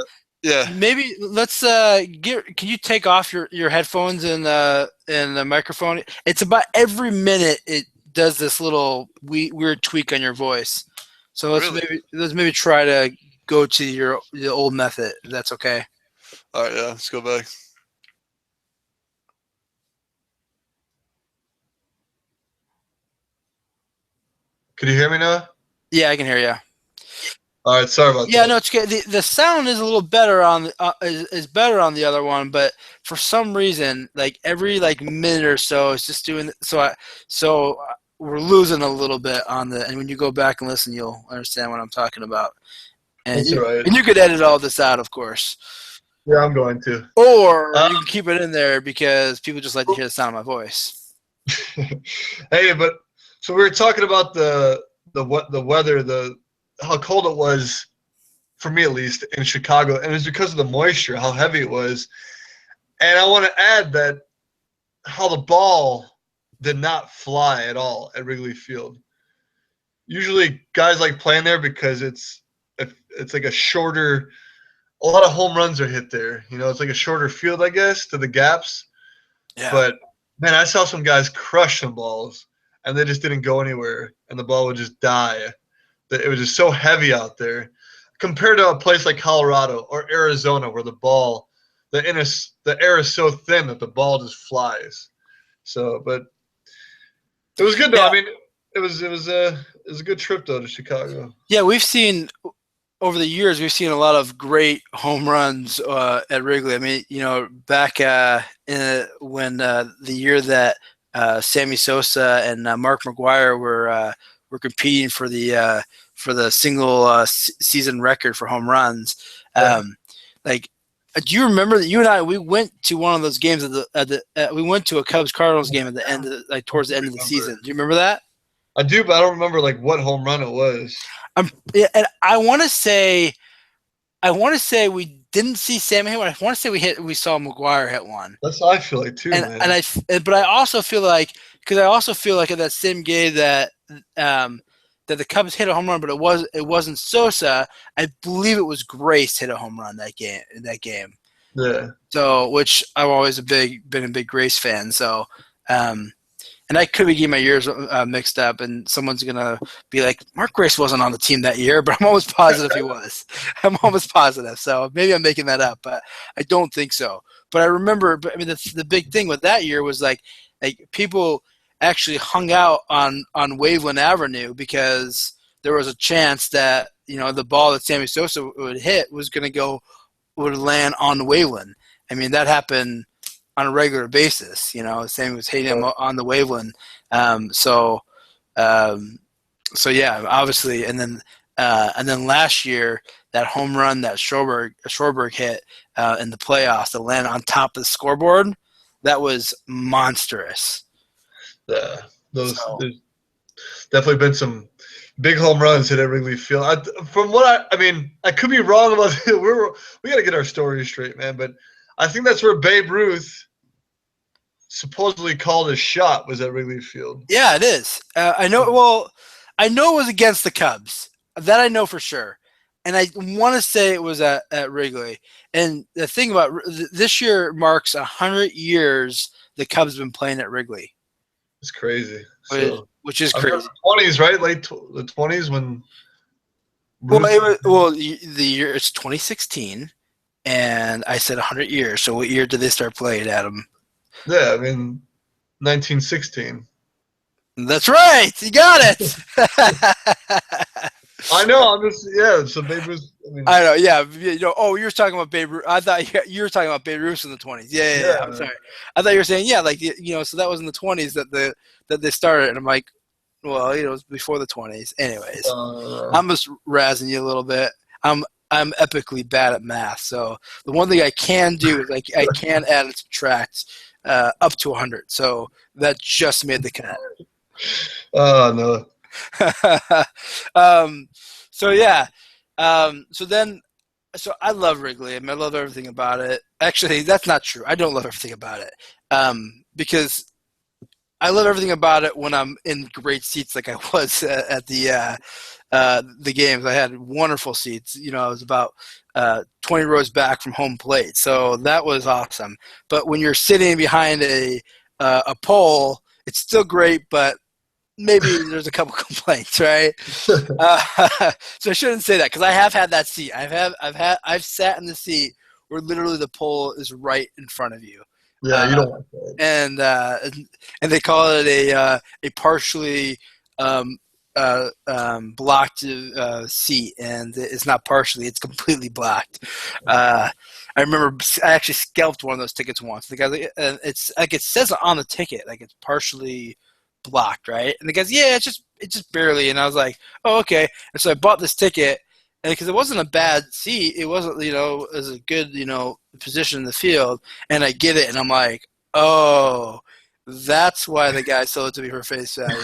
Yeah. Maybe let's can you take off your headphones and the microphone? It's about every minute it does this little weird tweak on your voice. So let's maybe try to go to the old method, if that's okay. All right, yeah, let's go back. Can you hear me now? Yeah, I can hear you. All right, sorry about that. Yeah, no, it's good. The sound is a little better on is better on the other one, but for some reason, like every minute or so, it's just doing so we're losing a little bit on and when you go back and listen, you'll understand what I'm talking about. And That's right. And you could edit all this out, of course. Yeah, I'm going to. Or you can keep it in there because people just like to hear the sound of my voice. Hey, but so we were talking about the weather, how cold it was, for me at least, in Chicago, and it was because of the moisture, how heavy it was. And I want to add that how the ball did not fly at all at Wrigley Field. Usually guys like playing there because it's like a lot of home runs are hit there. It's like a shorter field, I guess, to the gaps. Yeah. But, man, I saw some guys crush some balls, and they just didn't go anywhere, and the ball would just die. It was just so heavy out there compared to a place like Colorado or Arizona where the air is so thin that the ball just flies. So, but it was good though. Yeah. I mean, it was a good trip though to Chicago. Yeah, over the years we've seen a lot of great home runs at Wrigley. I mean, back when the year that Sammy Sosa and Mark McGwire were competing for the single season record for home runs. Yeah. Do you remember that you and I we went to one of those games we went to a Cubs Cardinals game at the end towards the end of the season? Do you remember that? I do, but I don't remember what home run it was. Yeah, and I want to say we didn't see Sammy hit one. I want to say we saw McGwire hit one. That's how I feel like too, man. But I also feel like at that same game that the Cubs hit a home run, but it wasn't Sosa. I believe it was Grace hit a home run that game. Yeah. So, which I've always been a big Grace fan. So, and I could be getting my years mixed up, and someone's gonna be like, Mark Grace wasn't on the team that year, but I'm almost positive he was. I'm almost positive. So maybe I'm making that up, but I don't think so. But I remember. I mean, the big thing with that year was like people actually hung out on Waveland Avenue because there was a chance that the ball that Sammy Sosa would hit would land on Waveland. I mean, that happened on a regular basis. Same with hitting them on the waveland. So yeah, obviously, and then last year that home run that Schwarber hit in the playoffs to land on top of the scoreboard, that was monstrous. Yeah, there's So, definitely been some big home runs hit at Wrigley Field. From what I mean, I could be wrong about it. We got to get our story straight, man. But I think that's where Babe Ruth supposedly called his shot, was at Wrigley Field. yeah, it is. I know. Well, I know it was against the Cubs. That I know for sure. And I want to say it was at Wrigley. And the thing about this year marks 100 years the Cubs have been playing at Wrigley. It's crazy. Which is crazy. 20s, right? Late the 20s when. The year it's 2016, and I said 100 years. So what year did they start playing, Adam? Yeah, I mean, 1916. That's right. You got it. I know. I'm just So Babe Ruth. I know. Yeah. You were talking about Babe Ruth. I thought you were talking about Babe Ruth in the 20s. Yeah. I'm sorry. I thought you were saying so that was in the 20s that they started, and I'm like, well, it was before the 20s. Anyways, I'm just razzing you a little bit. I'm epically bad at math, so the one thing I can do is I can add and subtract up to 100. So that just made the cut. Oh no. So yeah. So I love Wrigley. I mean, I love everything about it. Actually, that's not true. I don't love everything about it. Because I love everything about it when I'm in great seats, like I was at the games. I had wonderful seats. I was about 20 rows back from home plate, so that was awesome. But when you're sitting behind a pole, it's still great, but maybe there's a couple complaints, right? So I shouldn't say that, because I have had that seat. I've sat in the seat where literally the pole is right in front of you. Yeah, you don't want that. And they call it a partially blocked seat, and it's not partially; it's completely blocked. I remember I actually scalped one of those tickets once. The guy, it's like it says on the ticket, like it's partially blocked, right? And the guy's, yeah, it's just barely. And I was like, oh, okay. And so I bought this ticket, and because it wasn't a bad seat, it wasn't, it was a good, position in the field, and I get it, and I'm like, oh, that's why the guy sold it to me for face value.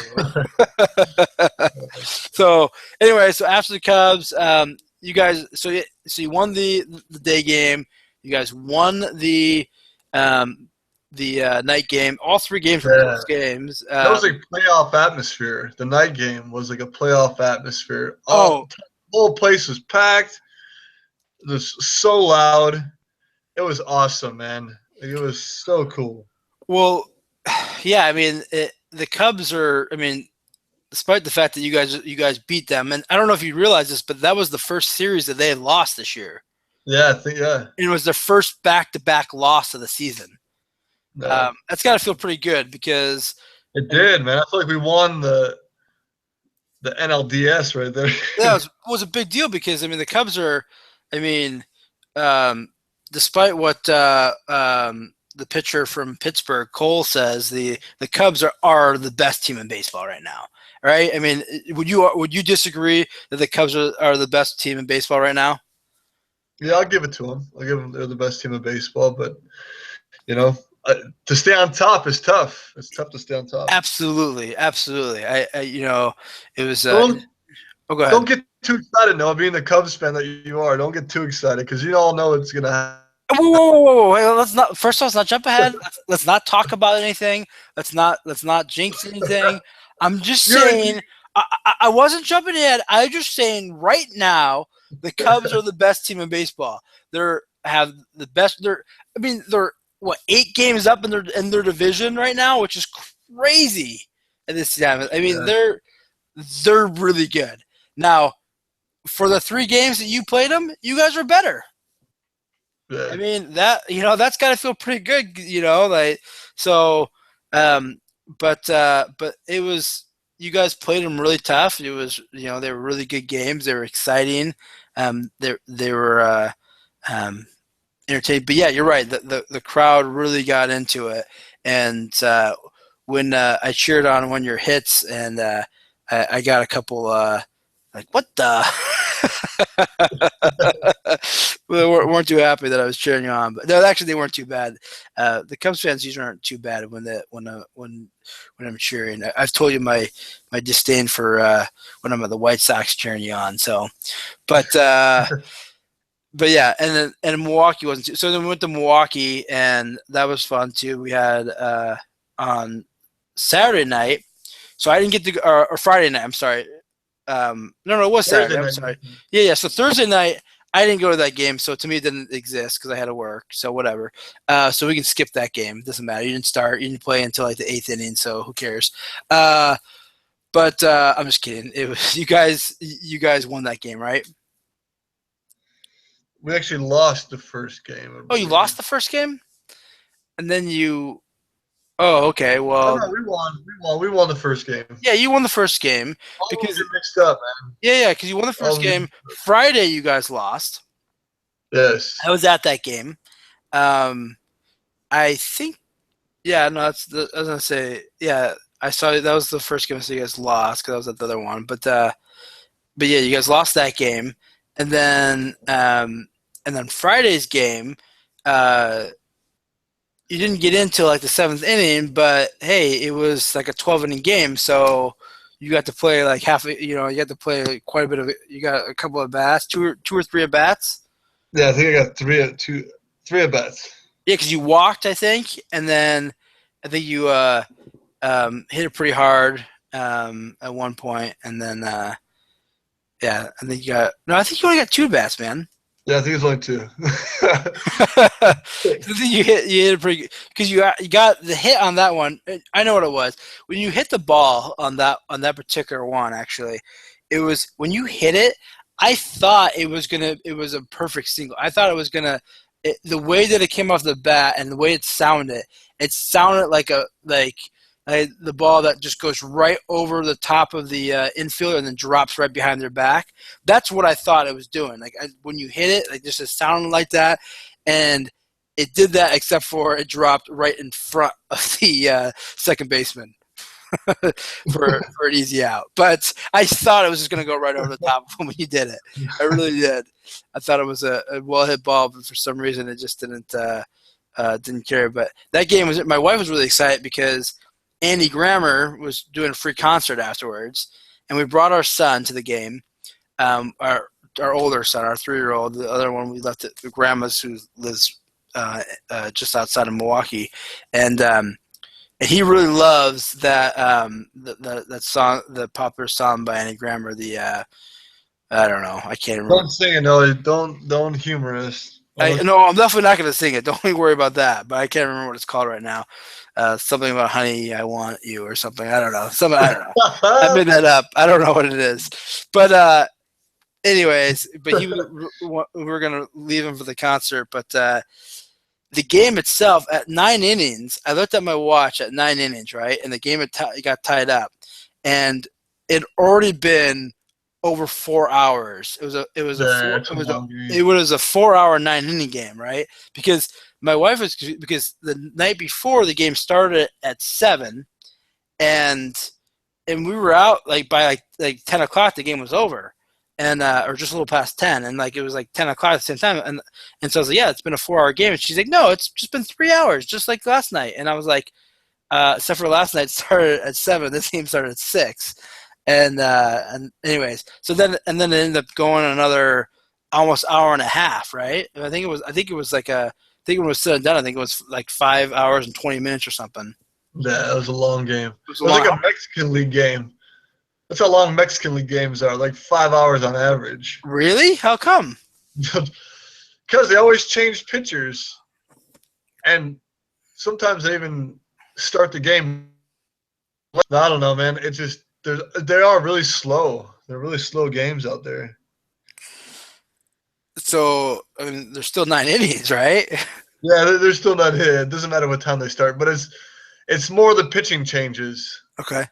So anyway, so after the Cubs, you guys, so you won the day game, you guys won the night game. All three games were close games. That was like playoff atmosphere. The night game was like a playoff atmosphere. The whole place was packed. It was so loud. It was awesome, man. It was so cool. Well, yeah, I mean, the Cubs are, I mean, despite the fact that you guys beat them, and I don't know if you realize this, but that was the first series that they had lost this year. Yeah, I think, yeah. And it was their first back-to-back loss of the seasen. No. That's got to feel pretty good, because it did, man. I feel like we won the NLDS right there. Yeah, it was a big deal, because I mean the Cubs are, I mean, despite what the pitcher from Pittsburgh, Cole, says, the Cubs are the best team in baseball right now, right? I mean, would you disagree that the Cubs are the best team in baseball right now? Yeah, I'll give it to them. I'll give them, they're the best team in baseball, but to stay on top is tough. It's tough to stay on top. Absolutely. I it was. Go ahead. Don't get too excited, Noah. Being the Cubs fan that you are, don't get too excited, because you all know it's gonna happen. Whoa. Let's not. First of all, let's not jump ahead. Let's not talk about anything. Let's not jinx anything. I'm just saying. I wasn't jumping ahead. I'm just saying right now the Cubs are the best team in baseball. They're the best. They're 8 games up in their division right now, which is crazy at this time. I mean, they're really good. Now, for the 3 games that you played them, you guys were better. Yeah. I mean, that's got to feel pretty good, but it was, you guys played them really tough. It was, they were really good games. They were exciting. They were entertaining. But yeah, you're right. The crowd really got into it, and when I cheered on one of your hits, and I got a couple like, what the. Well, they weren't too happy that I was cheering you on, but no, actually they weren't too bad. The Cubs fans usually aren't too bad when I'm cheering. I've told you my disdain for when I'm at the White Sox cheering you on. So, but yeah, and Milwaukee wasn't too. So then we went to Milwaukee, and that was fun too. We had on Saturday night. So I didn't get to or Friday night. I'm sorry. No, it was Saturday. I'm sorry. Yeah. So Thursday night, I didn't go to that game, so to me it didn't exist because I had to work. So whatever. So we can skip that game. It doesn't matter. You didn't start. You didn't play until like the 8th inning, so who cares? But I'm just kidding. It was you guys. You guys won that game, right? We actually lost the first game. Oh, you lost the first game, and then you. Oh, okay. Well, no, we won the first game. Yeah, you won the first game because you're mixed up, man. Yeah, because you won the first game. Friday, you guys lost. Yes, I was at that game. I think. Yeah, no, I was gonna say. Yeah, I saw that was the first game, so you guys lost because I was at the other one. But yeah, you guys lost that game, and then Friday's game. You didn't get into like the 7th inning, but hey, it was like a 12-inning game, so you got to play like half. You got to play quite a bit of it. You got a couple of bats, two or three at bats. Yeah, I think I got three at bats. Yeah, because you walked, I think, and then I think you hit it pretty hard at one point, and then I think I think you only got 2 bats, man. Yeah, I think it's only 2. So then you hit it pretty good because you got the hit on that one. I know what it was when you hit the ball on that particular one. Actually, it was when you hit it. I thought it was a perfect single. I thought it was the way that it came off the bat and the way it sounded like the ball that just goes right over the top of the infielder and then drops right behind their back. That's what I thought it was doing. Like when you hit it, like just it sounded like that, and it did that except for it dropped right in front of the second baseman for an easy out. But I thought it was just going to go right over the top of him when you did it. I really did. I thought it was a well hit ball, but for some reason it just didn't carry. But that game my wife was really excited because Andy Grammer was doing a free concert afterwards, and we brought our son to the game. Our older son, our 3-year-old. The other one we left at grandma's, who lives just outside of Milwaukee, and he really loves that that song, the popular song by Andy Grammer. I don't know. I can't remember. Don't sing it, no. Don't humor us. No, I'm definitely not going to sing it. Don't even worry about that. But I can't remember what it's called right now. Something about "Honey, I Want You" or something. I don't know. I don't know. I made that up. I don't know what it is. But anyways, we were going to leave him for the concert. But the game itself, at 9 innings, I looked at my watch at 9 innings, right? And the game got tied up. And it had already been over 4 hours. It was a 4-hour 9-inning game, right? Because my wife because the night before the game started at 7, and we were out like by like 10 o'clock the game was over, and or just a little past 10, and like it was like 10 o'clock at the same time, and so I was like, yeah, it's been a 4-hour game, and she's like, no, it's just been 3 hours, just like last night, and I was like, except for last night started at 7, this game started at 6. And anyways, so then it ended up going another almost hour and a half, right? And I think it was when it was said and done, I think it was like 5 hours and 20 minutes or something. Yeah, it was a long game. It was like a Mexican League game. That's how long Mexican League games are, like 5 hours on average. Really? How come? Because they always change pitchers, and sometimes they even start the game. I don't know, man. It's just they are really slow. They're really slow games out there. So I mean, there's still 9 innings, right? Yeah, they're still not hit. It doesn't matter what time they start, but it's more the pitching changes. Okay.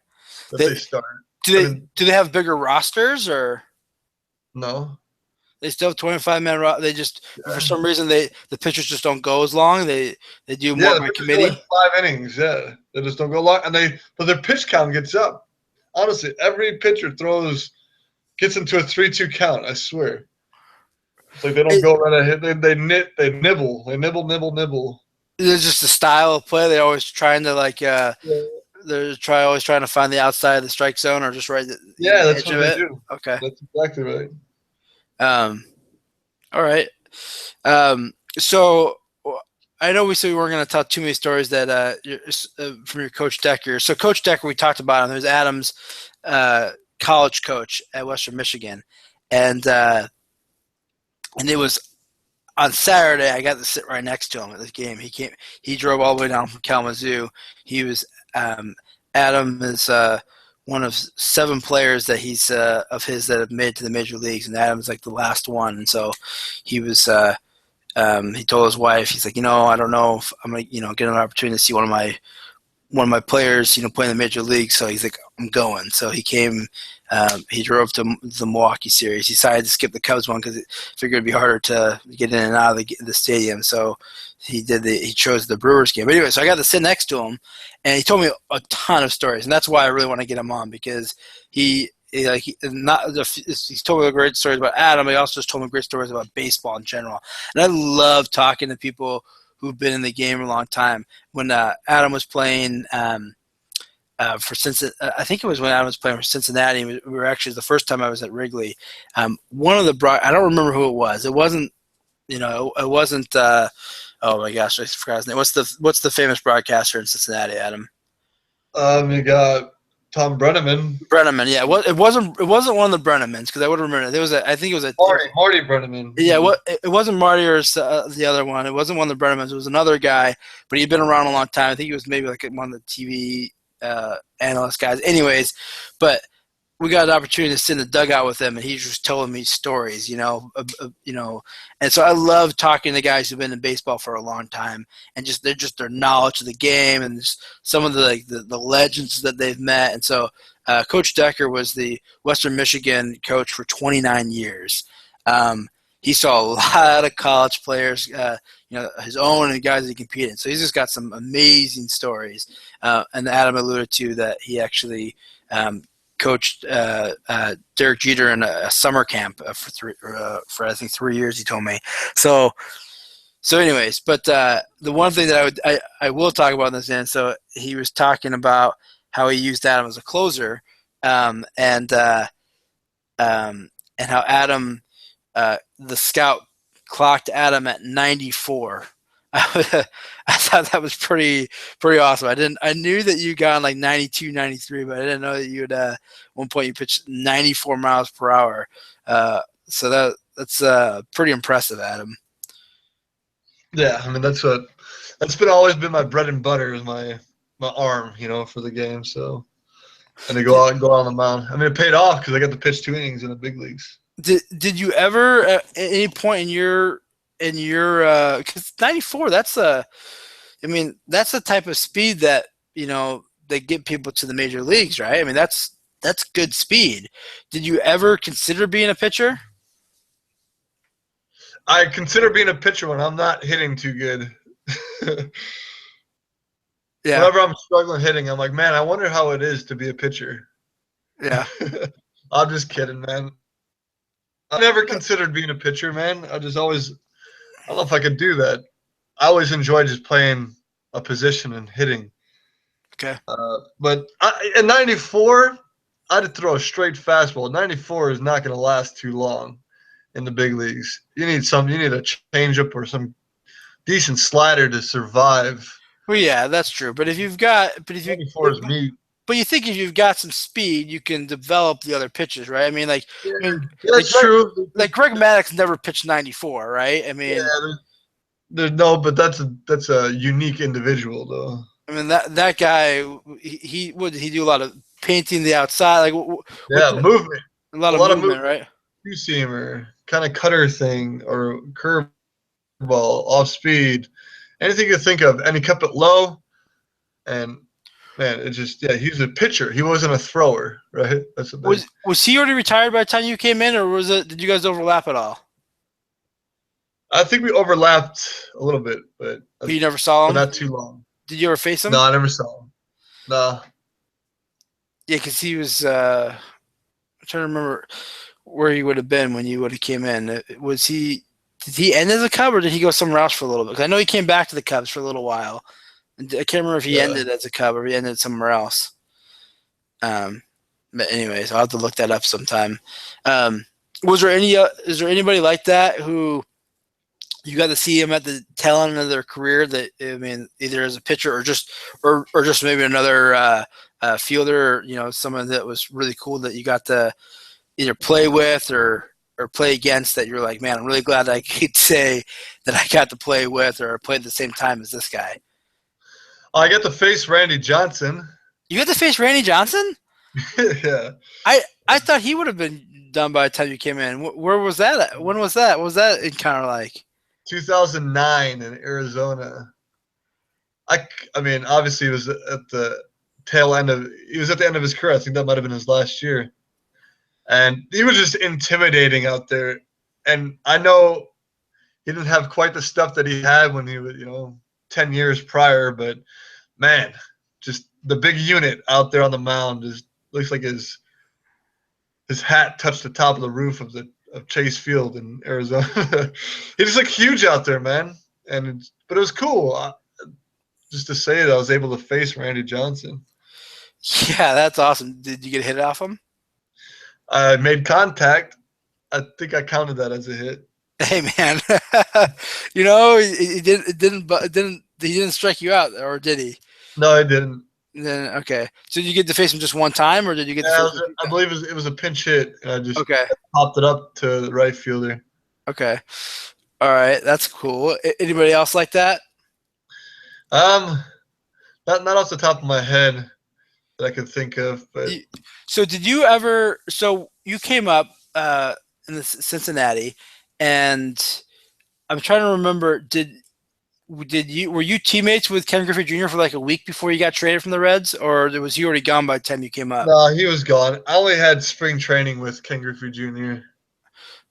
They start. Do they have bigger rosters or? No. They still have 25-man. They just for some reason the pitchers just don't go as long. They do more the by pitchers committee. go like 5 innings. Yeah, they just don't go long, but their pitch count gets up. Honestly, every pitcher gets into a 3-2 count. I swear. It's like they don't go right ahead. They nibble. They nibble. It's just the style of play. They're always trying to always trying to find the outside of the strike zone or just right the that's edge what of they it. do. Okay. That's exactly right. All right. So I know we said we weren't going to tell too many stories that from your Coach Decker. So Coach Decker, we talked about him. There's Adam's college coach at Western Michigan, and it was on Saturday. I got to sit right next to him at this game. He drove all the way down from Kalamazoo. He was Adam is one of 7 players that he's of his that have made it to the major leagues, and Adam's like the last one. And so he was. He told his wife, he's like, I don't know if I'm gonna, get an opportunity to see one of my players, play in the major league. So he's like, I'm going. So he came. He drove to the Milwaukee series. He decided to skip the Cubs one because he figured it'd be harder to get in and out of the stadium. So he chose the Brewers game. But anyway, so I got to sit next to him, and he told me a ton of stories, and that's why I really want to get him on, because he's told me great stories about Adam. He also just told me great stories about baseball in general. And I love talking to people who've been in the game a long time. When Adam was playing for Cincinnati, I think it was when Adam was playing for Cincinnati. We were actually the first time I was at Wrigley. One of the I don't remember who it was. It wasn't. It wasn't. Oh my gosh, I forgot his name. What's the famous broadcaster in Cincinnati, Adam? You got Tom Brenneman. Brenneman, yeah. It wasn't one of the Brennemans, because I would remember. I think it was Marty Brenneman. Yeah, it wasn't Marty or the other one. It wasn't one of the Brennemans. It was another guy, but he'd been around a long time. I think he was maybe like one of the TV analyst guys. Anyways, but we got an opportunity to sit in the dugout with him, and he was just telling me stories, and so I love talking to guys who've been in baseball for a long time, and their knowledge of the game, and just some of the legends that they've met. And so Coach Decker was the Western Michigan coach for 29 years. He saw a lot of college players, his own and guys that he competed. So he's just got some amazing stories. And Adam alluded to that he actually coached Derek Jeter in a summer camp for I think 3 years. He told me. So anyways, but the one thing that I will talk about in this end. So he was talking about how he used Adam as a closer, and how Adam, the scout, clocked Adam at 94. I thought that was pretty awesome. I knew that you got like 92, 93, but I didn't know that you would one point you pitched 94 miles per hour. So that's pretty impressive, Adam. Yeah, I mean that's always been my bread and butter, is my arm, for the game. So, and to go out on the mound. I mean, it paid off because I got to pitch 2 innings in the big leagues. Did you ever at any point in your because 94, that's the type of speed that they get people to the major leagues, right? I mean, that's good speed. Did you ever consider being a pitcher? I consider being a pitcher when I'm not hitting too good. Yeah. Whenever I'm struggling hitting, I'm like, man, I wonder how it is to be a pitcher. Yeah. I'm just kidding, man. I never considered being a pitcher, man. I don't know if I could do that. I always enjoyed just playing a position and hitting. Okay. But at 94, I'd throw a straight fastball. 94 is not going to last too long in the big leagues. You need a changeup or some decent slider to survive. Well, yeah, that's true. But if 94 is meat. But you think if you've got some speed, you can develop the other pitches, right? I mean, that's true. Like Greg Maddux never pitched 94, right? I mean, but that's a unique individual, though. I mean, that guy, he do a lot of painting the outside, movement, a lot of movement, right? Two-seamer, kind of cutter thing, or curve ball, off speed, anything you think of, and he kept it low, and. Man, he's a pitcher. He wasn't a thrower, right? That's the thing. Was he already retired by the time you came in, or did you guys overlap at all? I think we overlapped a little bit, but you never saw him? not too long. Did you ever face him? No, I never saw him. No. Yeah, because he was. I'm trying to remember where he would have been when you would have came in. Was he? Did he end as a Cub or did he go somewhere else for a little bit? 'Cause I know he came back to the Cubs for a little while. And I can't remember if he ended as a Cub or he ended somewhere else. But anyways, I'll have to look that up sometime. Was there any? Is there anybody like that who you got to see him at the tail end of their career? That I mean, either as a pitcher or just maybe another fielder. You know, someone that was really cool that you got to either play with or play against. That you're like, man, I'm really glad I could say that I got to play with or play at the same time as this guy. I got to face Randy Johnson. You got to face Randy Johnson? Yeah. I thought he would have been done by the time you came in. Where was that at? When was that? What was that encounter like? 2009 in Arizona. I mean, obviously he was at the tail end of his career. I think that might have been his last year. And he was just intimidating out there. And I know he didn't have quite the stuff that he had when he was, 10 years prior, but man, just the big unit out there on the mound just looks like his hat touched the top of the roof of Chase Field in Arizona. He just looked huge out there, man. But it was cool. Just to say that I was able to face Randy Johnson. Yeah, that's awesome. Did you get a hit off him? I made contact. I think I counted that as a hit. Hey man, he didn't strike you out, or did he? No, I didn't. Then okay, so did you get to face him just one time, or did you get? I believe it was a pinch hit, and I just okay popped it up to the right fielder. Okay, all right, that's cool. Anybody else like that? Not off the top of my head that I could think of, but so did you ever? So you came up in Cincinnati, and I'm trying to remember. Were you teammates with Ken Griffey Jr. for like a week before you got traded from the Reds, or was he already gone by the time you came up? No, he was gone. I only had spring training with Ken Griffey Jr.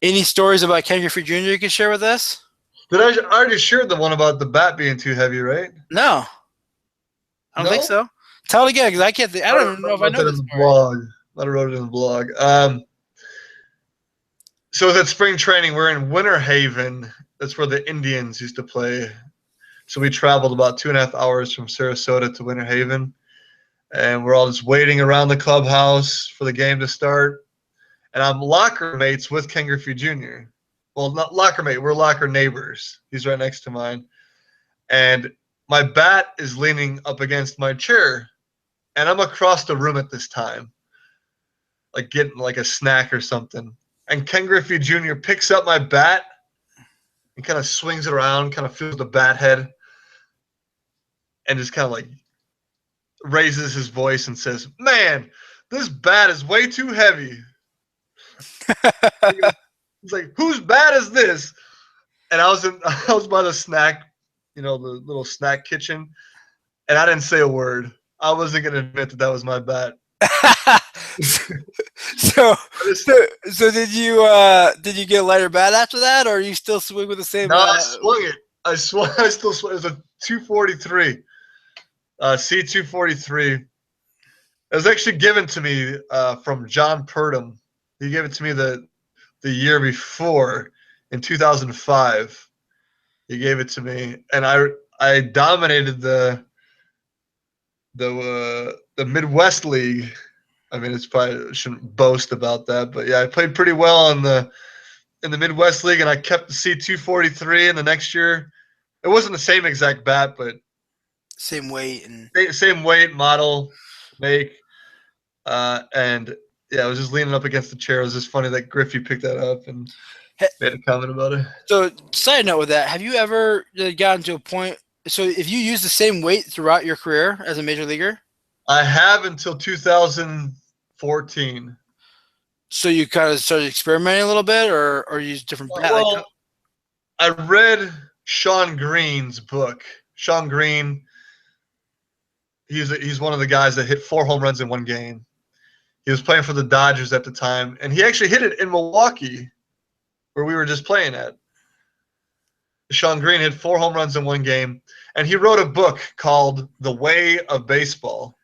Any stories about Ken Griffey Jr. you can share with us? Did I already shared the one about the bat being too heavy, right? No, I don't think so. Tell it again, because I can't. I don't even know if I know this blog. I wrote it in the blog. So it was at spring training. We're in Winter Haven. That's where the Indians used to play. So we traveled about 2.5 hours from Sarasota to Winter Haven, and we're all just waiting around the clubhouse for the game to start. And I'm locker mates with Ken Griffey Jr. Well, not locker mate. We're locker neighbors. He's right next to mine. And my bat is leaning up against my chair, and I'm across the room at this time, like getting like a snack or something. And Ken Griffey Jr. picks up my bat and kind of swings it around, kind of feels the bat head, and just kind of like raises his voice and says, "Man, this bat is way too heavy." He's like, "Whose bat is this?" And I was by the snack, the little snack kitchen, and I didn't say a word. I wasn't gonna admit that was my bat. So did you get a lighter bat after that, or you still swing with the same? No, I swung it. I still swung. It was a 243, C243. It was actually given to me from John Purdom. He gave it to me the year before, in 2005. He gave it to me, and I dominated the Midwest League. I mean, I shouldn't boast about that, but yeah, I played pretty well in the Midwest League, and I kept the C243. And the next year, it wasn't the same exact bat, but same weight and same weight, model, make, and yeah, I was just leaning up against the chair. It was just funny that Griffey picked that up and made a comment about it. So, side note with that, have you ever gotten to a point? So, if you use the same weight throughout your career as a major leaguer? I have until 2014. So you kind of started experimenting a little bit, or use different bat? Well, I read Sean Green's book. Sean Green, he's one of the guys that hit 4 home runs in one game. He was playing for the Dodgers at the time, and he actually hit it in Milwaukee, where we were just playing at. Sean Green hit 4 home runs in one game, and he wrote a book called The Way of Baseball.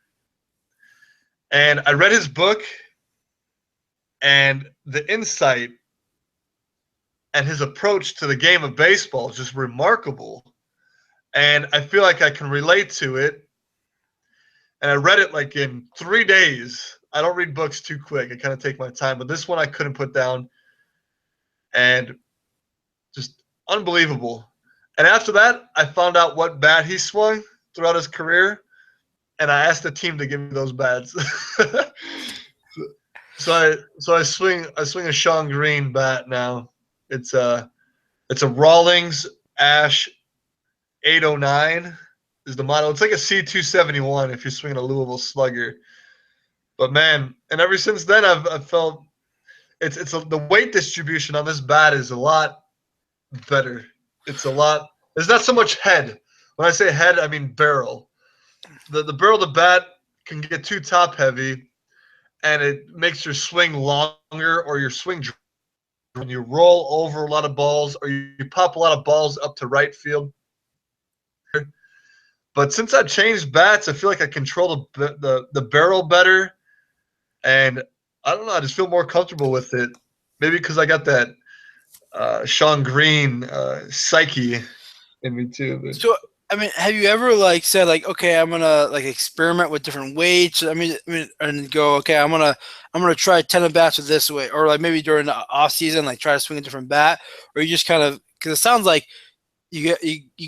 And I read his book, and the insight and his approach to the game of baseball is just remarkable. And I feel like I can relate to it. And I read it like in 3 days. I don't read books too quick. I kind of take my time. But this one I couldn't put down. And just unbelievable. And after that, I found out what bat he swung throughout his career. And I asked the team to give me those bats. so I swing a Sean Green bat now. It's a Rawlings Ash 809 is the model. It's like a C271 if you're swinging a Louisville Slugger. But man, and ever since then I've felt the weight distribution on this bat is a lot better. It's a lot. There's not so much head. When I say head, I mean barrel. The barrel of the bat can get too top heavy, and it makes your swing longer or your swing when you roll over a lot of balls or you pop a lot of balls up to right field. But since I've changed bats, I feel like I control the barrel better, and I don't know. I just feel more comfortable with it. Maybe because I got that Sean Green psyche in me too. But. So, I mean, have you ever like said like, okay, I'm gonna like experiment with different weights? I mean, and go, okay, I'm gonna try 10 at bats with this way, or like maybe during the off season, like try to swing a different bat, or you just kind of because it sounds like you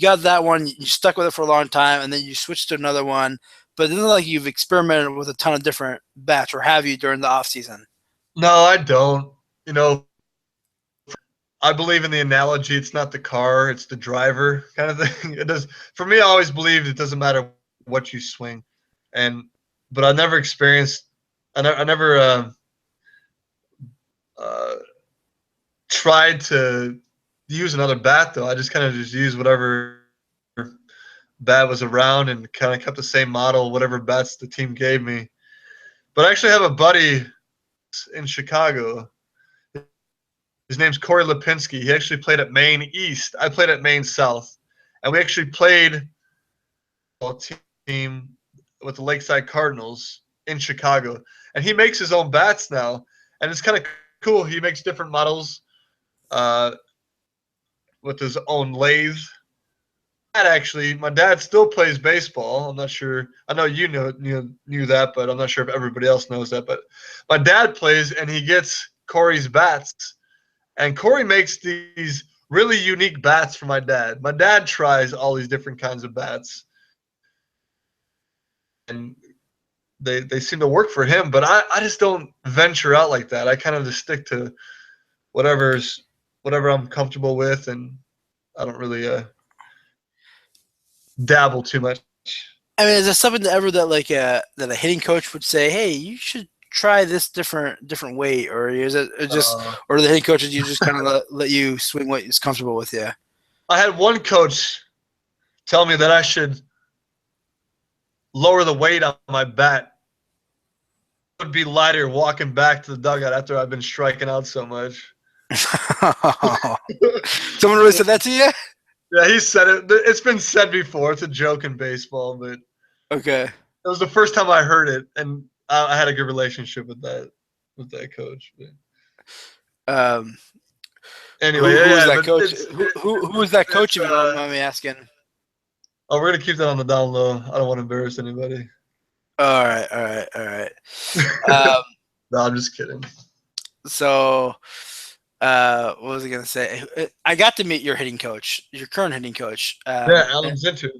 got that one, you stuck with it for a long time, and then you switched to another one, but it's not like you've experimented with a ton of different bats, or have you during the off season? No, I don't. You know, I believe in the analogy. It's not the car, it's the driver kind of thing. It does for me. I always believed it doesn't matter what you swing, but I never experienced. I never tried to use another bat though. I just kind of just used whatever bat was around and kind of kept the same model, whatever bats the team gave me. But I actually have a buddy in Chicago. His name's Corey Lipinski. He actually played at Maine East. I played at Maine South. And we actually played a team with the Lakeside Cardinals in Chicago. And he makes his own bats now. And it's kind of cool. He makes different models with his own lathe. Actually, my dad still plays baseball. I'm not sure. I know you knew that, but I'm not sure if everybody else knows that. But my dad plays, and he gets Corey's bats. And Corey makes these really unique bats for my dad. My dad tries all these different kinds of bats. And they seem to work for him, but I just don't venture out like that. I kind of just stick to whatever I'm comfortable with, and I don't really dabble too much. I mean, is there something that a hitting coach would say, hey, you should try this different weight, or is it just or the hitting coaches you just kind of let you swing what is comfortable with you? I had one coach tell me that I should lower the weight on my bat. It would be lighter walking back to the dugout after I've been striking out so much. Someone really said that to you? Yeah, he said it. It's been said before. It's a joke in baseball, but okay. It was the first time I heard it, and I had a good relationship with that coach. But. Anyway, who was that but coach? Who was that coach? If you don't mind me asking. Oh, we're gonna keep that on the down low. I don't want to embarrass anybody. All right. No, I'm just kidding. So, what was I gonna say? I got to meet your hitting coach, your current hitting coach. Yeah, Alan Zintu.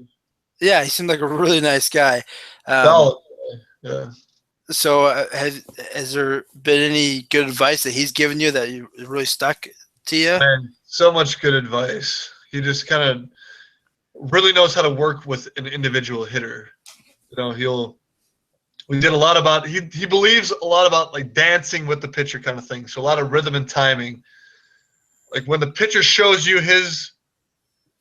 Yeah, he seemed like a really nice guy. Solid. Yeah. So, has there been any good advice that he's given you that you really stuck to you? Man, so much good advice. He just kind of really knows how to work with an individual hitter. You know, we did a lot about he believes a lot about like dancing with the pitcher kind of thing. So a lot of rhythm and timing. Like when the pitcher shows you his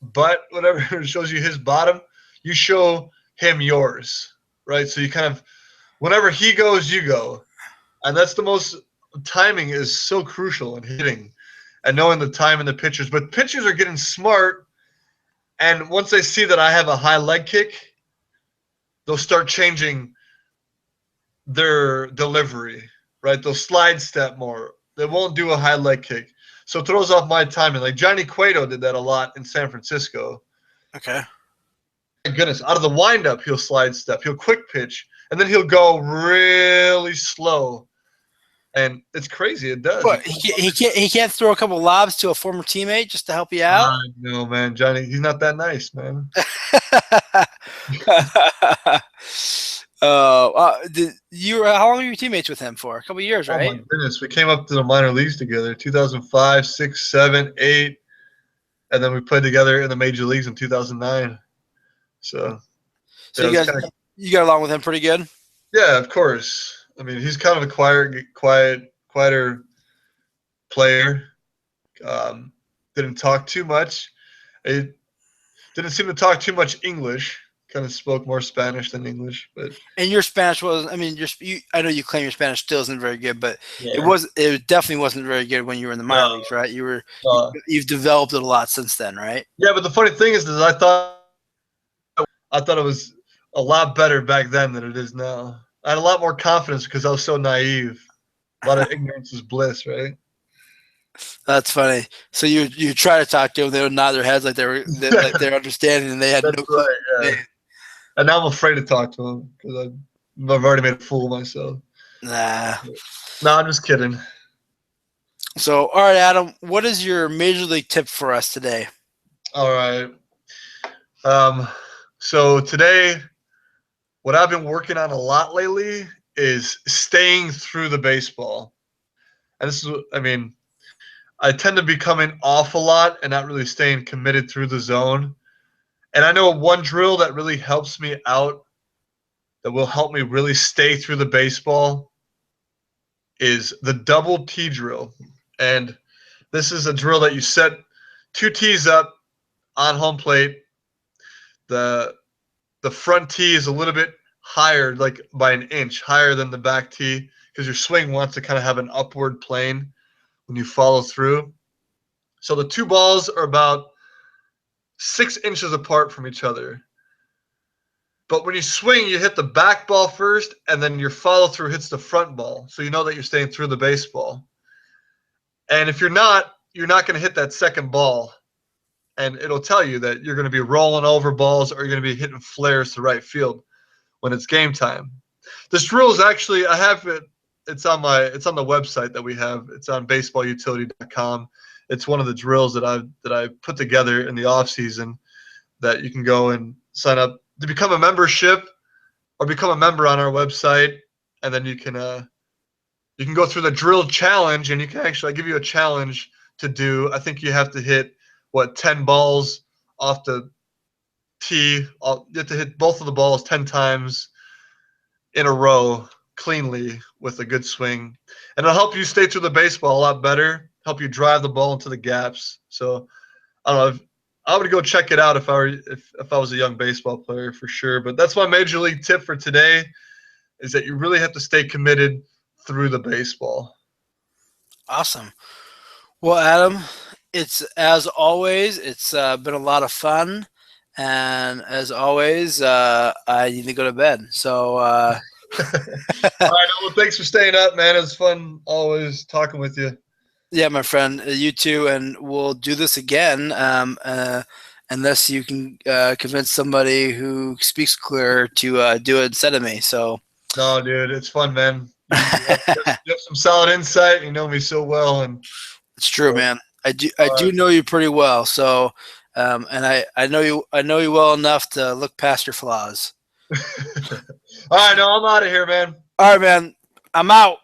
butt, whatever, shows you his bottom, you show him yours, right? So you kind of, whenever he goes, you go. And that's the most, timing is so crucial in hitting and knowing the time and the pitchers. But pitchers are getting smart And once they see that I have a high leg kick, they'll start changing their delivery, right? They'll slide step more. They won't do a high leg kick. So it throws off my timing. Like Johnny Cueto did that a lot in San Francisco. Okay. My goodness, out of the windup, he'll slide step. He'll quick pitch, and then he'll go really slow. And it's crazy. It does. What, he can't throw a couple lobs to a former teammate just to help you out? No, man. Johnny, he's not that nice, man. How long were you teammates with him for? A couple of years, right? Oh, my goodness. We came up to the minor leagues together 2005, 6, 7, 8. And then we played together in the major leagues in 2009. So you guys, you got along with him pretty good? Yeah, of course. I mean, he's kind of a quieter player. Didn't talk too much. He didn't seem to talk too much English. Kind of spoke more Spanish than English. And your Spanish was, I mean, I know you claim your Spanish still isn't very good, but yeah. it definitely wasn't very good when you were in the minor leagues, right? You've developed it a lot since then, right? Yeah, but the funny thing is I thought it was a lot better back then than it is now. I had a lot more confidence because I was so naive. A lot of ignorance is bliss, right? That's funny. So you try to talk to them, they would nod their heads like they're understanding, and they had no clue. Right, yeah. And now I'm afraid to talk to them because I've already made a fool of myself. Nah, I'm just kidding. So, all right, Adam, what is your major league tip for us today? All right. So today, what I've been working on a lot lately is staying through the baseball. And this is, I mean, I tend to be coming off a lot and not really staying committed through the zone. And I know one drill that really helps me out, that will help me really stay through the baseball, is the double T drill. And this is a drill that you set 2 tees up on home plate. The front tee is a little bit higher, like by an inch higher than the back tee, because your swing wants to kind of have an upward plane when you follow through. So the 2 balls are about 6 inches apart from each other. But when you swing, you hit the back ball first, and then your follow through hits the front ball. So you know that you're staying through the baseball. And if you're not going to hit that second ball. And it'll tell you that you're going to be rolling over balls or you're going to be hitting flares to right field when it's game time. This drill is actually, I have it. It's on the website that we have. It's on baseballutility.com. It's one of the drills that I put together in the off season that you can go and sign up to become a membership or become a member on our website, and then you can go through the drill challenge, and you can actually give you a challenge to do. I think you have to hit 10 balls off the tee. You have to hit both of the balls 10 times in a row cleanly with a good swing, and it'll help you stay through the baseball a lot better. Help you drive the ball into the gaps. So I don't know. I would go check it out if I was a young baseball player for sure. But that's my major league tip for today: is that you really have to stay committed through the baseball. Awesome. Well, Adam, it's as always, it's been a lot of fun, and as always, I need to go to bed. So, all right. Well, thanks for staying up, man. It was fun always talking with you. Yeah, my friend, you too, and we'll do this again unless you can convince somebody who speaks clear to do it instead of me. So, no, dude, it's fun, man. You have some solid insight. You know me so well, and it's true, man. I do know you pretty well. So, and I know you well enough to look past your flaws. All right, no, I'm out of here, man. All right, man. I'm out.